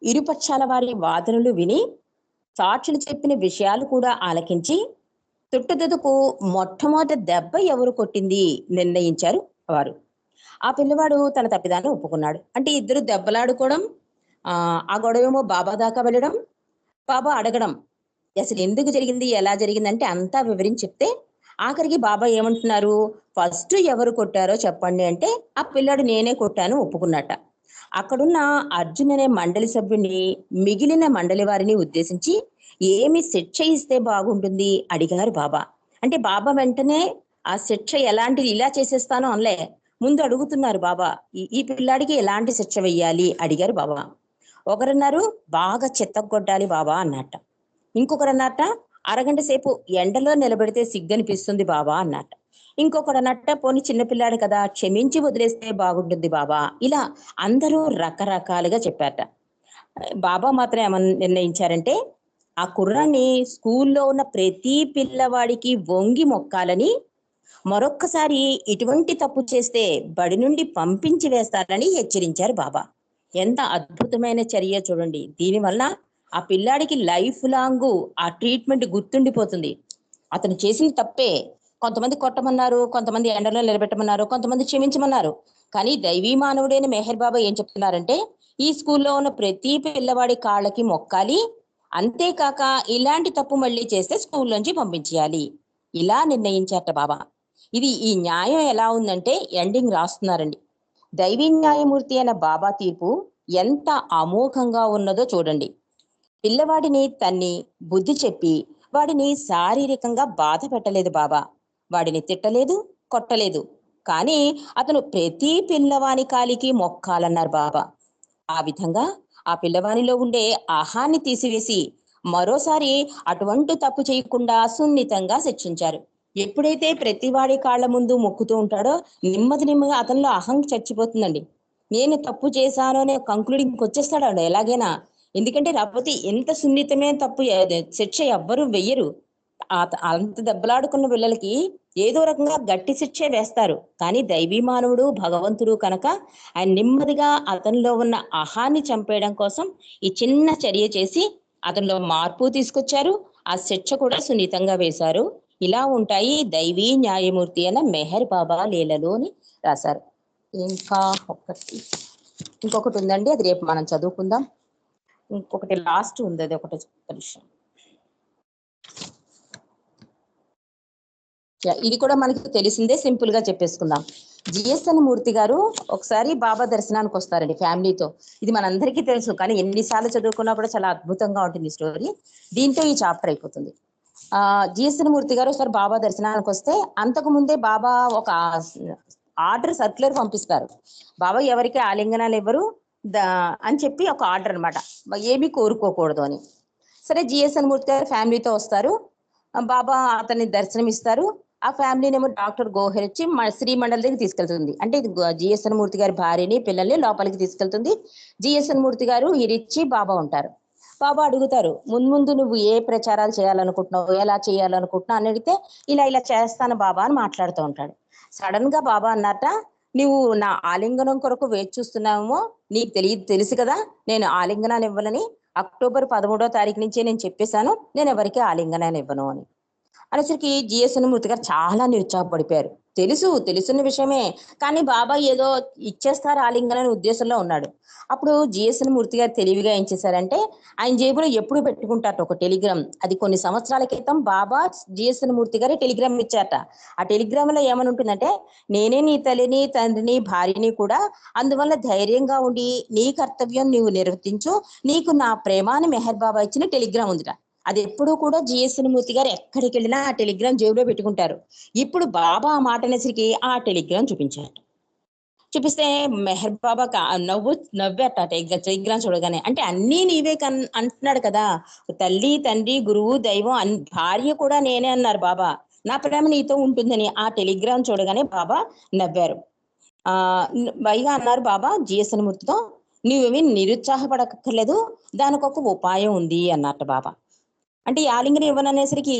ఇరుపక్షాల వారి వాదనలు విని, సాక్షులు చెప్పిన విషయాలు కూడా ఆలకించి, తుట్టుదుదుకు మొట్టమొదటి దెబ్బ ఎవరు కొట్టింది నిర్ణయించారు వారు. ఆ పిల్లవాడు తన తప్పిదాన్ని ఒప్పుకున్నాడు. అంటే ఇద్దరు దెబ్బలాడుకోవడం, ఆ గొడవేమో బాబా దాకా వెళ్ళడం, బాబా అడగడం అసలు ఎందుకు జరిగింది, ఎలా జరిగిందంటే అంతా వివరించి చెప్తే ఆఖరికి బాబా ఏమంటున్నారు, ఫస్ట్ ఎవరు కొట్టారో చెప్పండి అంటే ఆ పిల్లాడు నేనే కొట్టాను ఒప్పుకున్నట్ట. అక్కడున్న అర్జున్ అనే మండలి సభ్యుని మిగిలిన మండలి వారిని ఉద్దేశించి ఏమి శిక్ష ఇస్తే బాగుంటుంది అడిగారు బాబా. అంటే బాబా వెంటనే ఆ శిక్ష ఎలాంటిది ఇలా చేసేస్తాను అనలే, ముందు అడుగుతున్నారు బాబా ఈ పిల్లాడికి ఎలాంటి శిక్ష వెయ్యాలి అడిగారు బాబా. ఒకరన్నారు బాగా చెత్తగొట్టాలి బాబా అన్నట్ట. ఇంకొకరు అన్నట్ట అరగంట సేపు ఎండలో నిలబెడితే సిగ్గనిపిస్తుంది బాబా అన్నట్ట. ఇంకొకడు అన్నట్ట పోనీ చిన్నపిల్లాడు కదా క్షమించి వదిలేస్తే బాగుంటుంది బాబా. ఇలా అందరూ రకరకాలుగా చెప్పారట. బాబా మాత్రం ఏమని నిర్ణయించారంటే ఆ కుర్రాన్ని స్కూల్లో ఉన్న ప్రతి పిల్లవాడికి వంగి మొక్కాలని, మరొక్కసారి ఇటువంటి తప్పు చేస్తే బడి నుండి పంపించి వేస్తారని హెచ్చరించారు బాబా. ఎంత అద్భుతమైన చర్య చూడండి. దీనివల్ల ఆ పిల్లాడికి లైఫ్ లాంగ్ ఆ ట్రీట్మెంట్ గుర్తుండిపోతుంది. అతను చేసిన తప్పే. కొంతమంది కొట్టమన్నారు, కొంతమంది ఎండలో నిలబెట్టమన్నారు, కొంతమంది క్షమించమన్నారు. కానీ దైవీ మానవుడైన మెహర్ బాబా ఏం చెప్తున్నారంటే ఈ స్కూల్లో ఉన్న ప్రతి పిల్లవాడి కాళ్ళకి మొక్కాలి, అంతేకాక ఇలాంటి తప్పు మళ్ళీ చేస్తే స్కూల్లోంచి పంపించేయాలి. ఇలా నిర్ణయించారట బాబా. ఈ న్యాయం ఎలా ఉందంటే ఎండింగ్ రాస్తున్నారండి. దైవీ న్యాయమూర్తి అయిన బాబా తీర్పు ఎంత అమోఘంగా ఉన్నదో చూడండి. పిల్లవాడిని తన్ని బుద్ధి చెప్పి వాడిని శారీరకంగా బాధ పెట్టలేదు బాబా. వాడిని తిట్టలేదు, కొట్టలేదు. కానీ అతను ప్రతి పిల్లవాని కాలికి మొక్కాలన్నారు బాబా. ఆ విధంగా ఆ పిల్లవానిలో ఉండే ఆహాన్ని తీసివేసి మరోసారి అటువంటి తప్పు చేయకుండా సున్నితంగా శిక్షించారు. ఎప్పుడైతే ప్రతివాడి కాళ్ళ ముందు మొక్కుతూ ఉంటాడో నెమ్మదిగా అతనిలో అహం చచ్చిపోతుందండి. నేను తప్పు చేశాను అనే కంక్లూడింగ్కి వచ్చేస్తాడు ఎలాగైనా. ఎందుకంటే రాకపోతే ఎంత సున్నితమైన తప్పు శిక్ష ఎవ్వరూ వెయ్యరు. అంత దెబ్బలాడుకున్న పిల్లలకి ఏదో రకంగా గట్టి శిక్షే వేస్తారు. కానీ దైవీ మానవుడు భగవంతుడు కనుక ఆయన నెమ్మదిగా అతనిలో ఉన్న అహాన్ని చంపేయడం కోసం ఈ చిన్న చర్య చేసి అతనిలో మార్పు తీసుకొచ్చారు. ఆ శిక్ష కూడా సున్నితంగా వేశారు. ఇలా ఉంటాయి దైవీ న్యాయమూర్తి అయిన మెహర్ బాబా లీలలు అని రాశారు. ఇంకొకటి ఉందండి, అది రేపు మనం చదువుకుందాం. ఇంకొకటి లాస్ట్ ఉంది, అది ఒకటి విషయం. ఇది కూడా మనకి తెలిసిందే, సింపుల్ గా చెప్పేసుకుందాం. జిఎస్ఎన్ మూర్తి గారు ఒకసారి బాబా దర్శనానికి వస్తారండి ఫ్యామిలీతో. ఇది మనందరికీ తెలుసు, కానీ ఎన్నిసార్లు చదువుకున్నా కూడా చాలా అద్భుతంగా ఉంటుంది స్టోరీ. దీంతో ఈ చాప్టర్ అయిపోతుంది. జిఎస్ఎన్ మూర్తి గారు ఒకసారి బాబా దర్శనానికి వస్తే అంతకు ముందే బాబా ఒక ఆర్డర్ సర్క్యులర్ పంపిస్తారు. బాబా ఎవరికి ఆలింగనాలు ఇవ్వరు అని చెప్పి ఒక ఆర్డర్ అనమాట, ఏమీ కోరుకోకూడదు అని. సరే జిఎస్ఎన్ మూర్తి గారు ఫ్యామిలీతో వస్తారు. బాబా అతన్ని దర్శనం ఇస్తారు. ఆ ఫ్యామిలీని ఏమో డాక్టర్ గోహెర్ వచ్చి శ్రీమండలి దగ్గర తీసుకెళ్తుంది. అంటే ఇది జిఎస్ఎన్ మూర్తి గారి భార్యని పిల్లల్ని లోపలికి తీసుకెళ్తుంది. జిఎస్ఎన్ మూర్తి గారు ఇరిచ్చి బాబా ఉంటారు. బాబా అడుగుతారు, ముందు నువ్వు ఏ ప్రచారాలు చేయాలనుకుంటున్నావు, ఎలా చేయాలనుకుంటున్నావు అని అడిగితే ఇలా చేస్తాను బాబా అని మాట్లాడుతూ ఉంటాడు. సడన్ గా బాబా అన్నట, నువ్వు నా ఆలింగనం కొరకు వేచి చూస్తున్నావేమో, నీకు తెలుసు కదా నేను ఆలింగనాన్ని ఇవ్వాలని. అక్టోబర్ 13వ తారీఖు నుంచే నేను చెప్పేశాను, నేను ఎవరికి ఆలింగనాన్ని ఇవ్వను అని అనేసరికి జిఎస్ఎన్ మూర్తి గారు చాలా నిరుత్సాహపడిపోయారు. తెలుసున్న విషయమే, కానీ బాబా ఏదో ఇచ్చేస్తారు ఆలింగన ఉద్దేశంలో ఉన్నాడు. అప్పుడు జిఎస్ఎన్ మూర్తి గారు తెలివిగా ఏం చేశారంటే ఆయన జేబులో ఎప్పుడు పెట్టుకుంటారట ఒక టెలిగ్రామ్. అది కొన్ని సంవత్సరాల క్రితం బాబా జిఎస్ఎన్ మూర్తి గారు టెలిగ్రామ్ ఇచ్చారట. ఆ టెలిగ్రామ్ లో ఏమని ఉంటుందంటే, నేనే నీ తల్లిని, తండ్రిని, భార్యని కూడా, అందువల్ల ధైర్యంగా ఉండి నీ కర్తవ్యం నీవు నిర్వర్తించు, నీకు నా ప్రేమాని మెహర్ బాబా ఇచ్చిన టెలిగ్రామ్ ఉందిట. అది ఎప్పుడూ కూడా జిఎస్ఎన్ మూర్తి గారు ఎక్కడికి వెళ్ళినా ఆ టెలిగ్రామ్ జేబులో పెట్టుకుంటారు. ఇప్పుడు బాబా ఆ మాట అనేసరికి ఆ టెలిగ్రామ్ చూపించారు. చూపిస్తే మెహర్ బాబా నవ్వేట టెలిగ్రామ్ చూడగానే. అంటే అన్నీ నీవే అంటున్నాడు కదా, తల్లి తండ్రి గురువు దైవం భార్య కూడా నేనే అన్నారు బాబా. నా ప్రేమ నీతో ఉంటుందని ఆ టెలిగ్రామ్ చూడగానే బాబా నవ్వారు. ఆ పైగా అన్నారు బాబా జిఎస్ఎన్ మూర్తితో, నువ్వేమీ నిరుత్సాహపడక్కర్లేదు, దానికి ఒక ఉపాయం ఉంది అన్నట్టు బాబా. అంటే ఈ ఆలింగనం ఇవ్వననేసరికి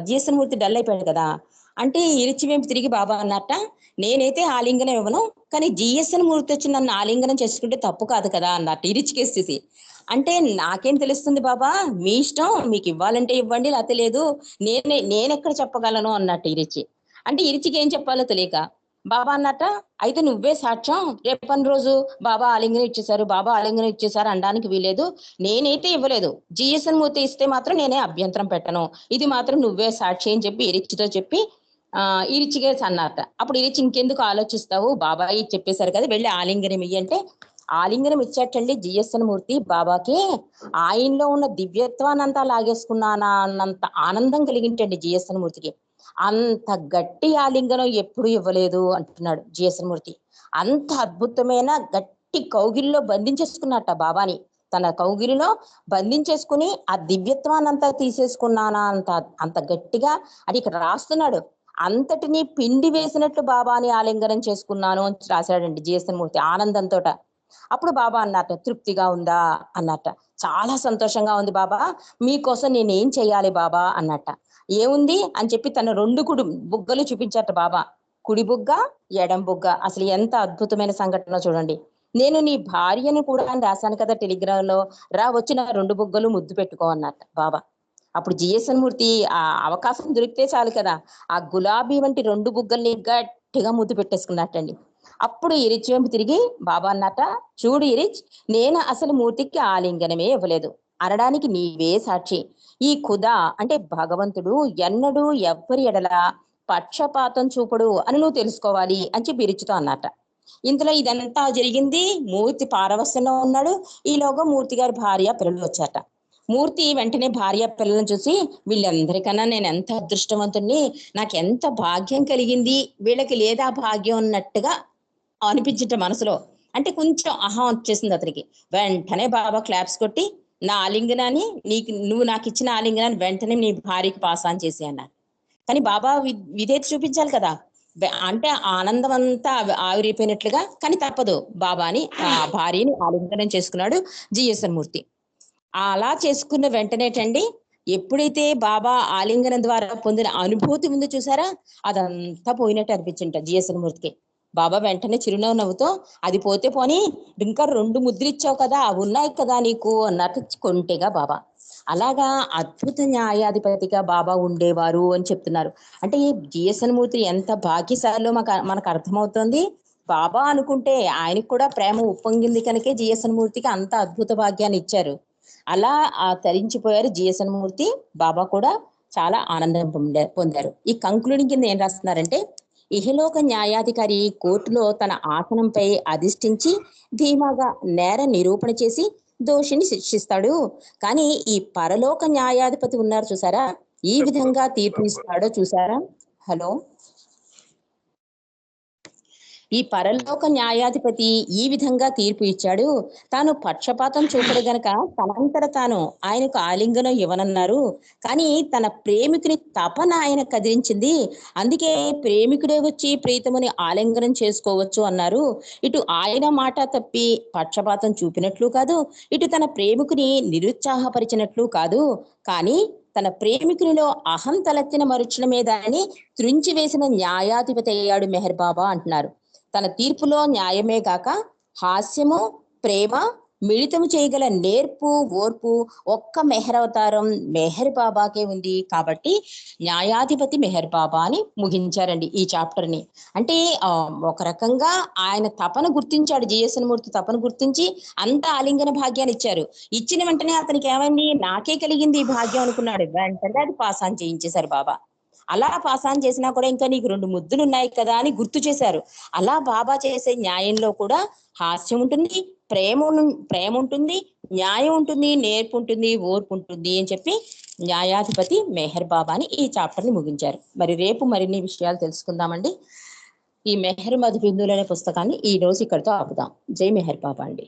జిఎస్ఎన్ మూర్తి డల్ అయిపోయాడు కదా. అంటే ఇరిచి మేము తిరిగి బాబా అన్నట్ట, నేనైతే ఆలింగనం ఇవ్వను, కానీ జిఎస్ఎన్ మూర్తి వచ్చి నన్ను ఆలింగనం చేసుకుంటే తప్పు కాదు కదా అన్నట్టు ఇరిచికేసేసి. అంటే నాకేం తెలుస్తుంది బాబా, మీ ఇష్టం, మీకు ఇవ్వాలంటే ఇవ్వండి, లేకపోతే లేదు, నేనెక్కడ చెప్పగలను అన్నట్టు ఇరిచి. అంటే ఇరిచికి ఏం చెప్పాలో తెలియక బాబా అన్నట్ట, అయితే నువ్వే సాక్ష్యం, రేపటి రోజు బాబా ఆలింగనం ఇచ్చేసారు అనడానికి వీలేదు, నేనైతే ఇవ్వలేదు, జిఎస్ఎన్ మూర్తి ఇస్తే మాత్రం నేనే అభ్యంతరం పెట్టను, ఇది మాత్రం నువ్వే సాక్షి అని చెప్పి ఇరిచితో చెప్పి ఇరిచిగే అన్నట్ట. అప్పుడు ఇరిచి ఇంకెందుకు ఆలోచిస్తావు, బాబాయి చెప్పేశారు కదా, వెళ్ళి ఆలింగనం ఇయ్యి అంటే ఆలింగనం ఇచ్చేటండి జిఎస్ఎన్ మూర్తి బాబాకి. ఆయనలో ఉన్న దివ్యత్వాన్ని అంతా లాగేసుకున్నానా అన్నంత ఆనందం కలిగించండి జిఎస్ఎన్ మూర్తికి. అంత గట్టి ఆలింగనం ఎప్పుడు ఇవ్వలేదు అంటున్నాడు జిఎస్ఎన్ మూర్తి. అంత అద్భుతమైన గట్టి కౌగిలిలో బంధించేసుకున్నట్ట బాబాని, తన కౌగిలిలో బంధించేసుకుని ఆ దివ్యత్వాన్ని అంతా తీసేసుకున్నానా అంత గట్టిగా. అది ఇక్కడ రాస్తున్నాడు, అంతటిని పిండి వేసినట్లు బాబాని ఆలింగనం చేసుకున్నాను అని రాశాడండి జిఎస్ఎన్ మూర్తి ఆనందంతో. అప్పుడు బాబా అన్నట్ట, తృప్తిగా ఉందా అన్నట్ట, చాలా సంతోషంగా ఉంది బాబా, మీకోసం నేనేం చెయ్యాలి బాబా అన్నట్ట. ఏముంది అని చెప్పి తన రెండు బుగ్గలు చూపించాట బాబా, కుడి బుగ్గ ఎడం బుగ్గ. అసలు ఎంత అద్భుతమైన సంఘటన చూడండి. నేను నీ భార్యను కూడా అని రాశాను కదా టెలిగ్రామ్ లో, వచ్చిన రెండు బుగ్గలు ముద్దు పెట్టుకో అన్నట్ట బాబా. అప్పుడు జిఎస్ఎన్ మూర్తి ఆ అవకాశం దొరికితే చాలు కదా, ఆ గులాబీ వంటి రెండు బుగ్గల్ని గట్టిగా ముద్దు పెట్టేసుకున్నట్టండి. అప్పుడు ఇరిచి వెంపు తిరిగి బాబా అన్నట, చూడు ఇరిచ్, నేను అసలు మూర్తికి ఆలింగనమే ఇవ్వలేదు అనడానికి నీవే సాక్షి. ఈ ఖుదా అంటే భగవంతుడు ఎన్నడూ ఎవ్వరి ఎడల పక్షపాతం చూపడు అని నువ్వు తెలుసుకోవాలి అని చెప్పి ఇరిచితో అన్నట. ఇంతలో ఇదంతా జరిగింది, మూర్తి పారవస్యంలో ఉన్నాడు. ఈలోగా మూర్తి గారి భార్య పిల్లలు వచ్చాట. మూర్తి వెంటనే భార్య పిల్లలను చూసి, వీళ్ళందరికన్నా నేను ఎంత అదృష్టవంతుణ్ణి, నాకు ఎంత భాగ్యం కలిగింది, వీళ్ళకి లేదా భాగ్యం అన్నట్టుగా అనిపించింట మనసులో. అంటే కొంచెం అహం వచ్చేసింది అతనికి. వెంటనే బాబా క్లాప్స్ కొట్టి, నా ఆలింగనాన్ని నువ్వు నాకు ఇచ్చిన ఆలింగనాన్ని వెంటనే నీ భార్యకి పాస్ ఆన్ చేసి అన్నారు. కానీ బాబా విధేయత చూపించాలి కదా, అంటే ఆనందం అంతా ఆవిరైపోయినట్లుగా. కానీ తప్పదు, బాబాని ఆ భార్యని ఆలింగనం చేసుకున్నాడు జిఎస్ఎన్ మూర్తి. అలా చేసుకున్న వెంటనేటండి, ఎప్పుడైతే బాబా ఆలింగనం ద్వారా పొందిన అనుభూతి ముందు చూసారా, అదంతా పోయినట్టు అనిపించింట జిఎస్ఎన్ మూర్తికి. బాబా వెంటనే చిరునవ్వు నవ్వుతో, అది పోతే పోని, ఇంకా రెండు ముద్దులు ఇచ్చావు కదా, అవి ఉన్నాయి కదా నీకు అన్నట్టు కొంటేగా బాబా. అలాగా అద్భుత న్యాయాధిపతిగా బాబా ఉండేవారు అని చెప్తున్నారు. అంటే ఈ జిఎస్ఎన్ మూర్తి ఎంత భాగ్యశాలో మనకు అర్థమవుతుంది. బాబా అనుకుంటే ఆయనకు కూడా ప్రేమ ఉప్పొంగింది కనుకే జిఎస్ఎన్ మూర్తికి అంత అద్భుత భాగ్యాన్ని ఇచ్చారు. అలా తరించిపోయారు జిఎస్ఎన్ మూర్తి. బాబా కూడా చాలా ఆనందం పొందారు. ఈ కంక్లూడింగ్ కింద ఏం రాస్తున్నారంటే, ఇహలోక న్యాయాధికారి కోర్టులో తన ఆసనంపై అధిష్ఠించి ధీమాగా నేర నిరూపణ చేసి దోషిని శిక్షిస్తాడు. కానీ ఈ పరలోక న్యాయాధిపతి ఉన్నారు చూసారా, ఈ విధంగా తీర్పు ఇస్తాడో చూసారా. హలో, ఈ పరలోక న్యాయాధిపతి ఈ విధంగా తీర్పు ఇచ్చాడు, తాను పక్షపాతం చూపడు గనక తనంతట తాను ఆయనకు ఆలింగనం ఇవ్వనన్నారు. కానీ తన ప్రేమికుని తపన ఆయన కదిలించింది, అందుకే ప్రేమికుడే వచ్చి ప్రీతముని ఆలింగనం చేసుకోవచ్చు అన్నారు. ఇటు ఆయన మాట తప్పి పక్షపాతం చూపినట్లు కాదు, ఇటు తన ప్రేమికుని నిరుత్సాహపరిచినట్లు కాదు. కానీ తన ప్రేమికునిలో అహం తలెత్తిన మరుక్షణమే దాన్ని త్రుంచి వేసిన న్యాయాధిపతి అయ్యాడు మెహర్ బాబా అంటున్నారు. తన తీర్పులో న్యాయమే కాక హాస్యము, ప్రేమ మిళితము చేయగల నేర్పు, ఓర్పు ఒక్క మెహర్ అవతారం మెహర్ బాబాకే ఉంది. కాబట్టి న్యాయాధిపతి మెహర్ బాబా అని ముగించారండి ఈ చాప్టర్ ని. అంటే ఒక రకంగా ఆయన తపన గుర్తించాడు, జిఎస్ఎన్ మూర్తి తపన గుర్తించి అంత ఆలింగన భాగ్యాన్ని ఇచ్చారు. ఇచ్చిన వెంటనే అతనికి ఏమైంది, నాకే కలిగింది ఈ భాగ్యం అనుకున్నాడు. వెంటనే అది పాస్ ఆన్ చేయించేశారు బాబా. అలా పాసాన్ చేసినా కూడా ఇంకా నీకు 2 ముద్దులు ఉన్నాయి కదా అని గుర్తు చేశారు. అలా బాబా చేసే న్యాయంలో కూడా హాస్యం ఉంటుంది, ప్రేమ ఉంటుంది, న్యాయం ఉంటుంది, నేర్పు ఉంటుంది, ఓర్పు ఉంటుంది అని చెప్పి న్యాయాధిపతి మెహర్ బాబాని ఈ చాప్టర్ ని ముగించారు. మరి రేపు మరిన్ని విషయాలు తెలుసుకుందామండి. ఈ మెహర్ మధు బిందువులు అనే పుస్తకాన్ని ఈ రోజు ఇక్కడితో ఆపుదాం. జై మెహర్ బాబా అండి.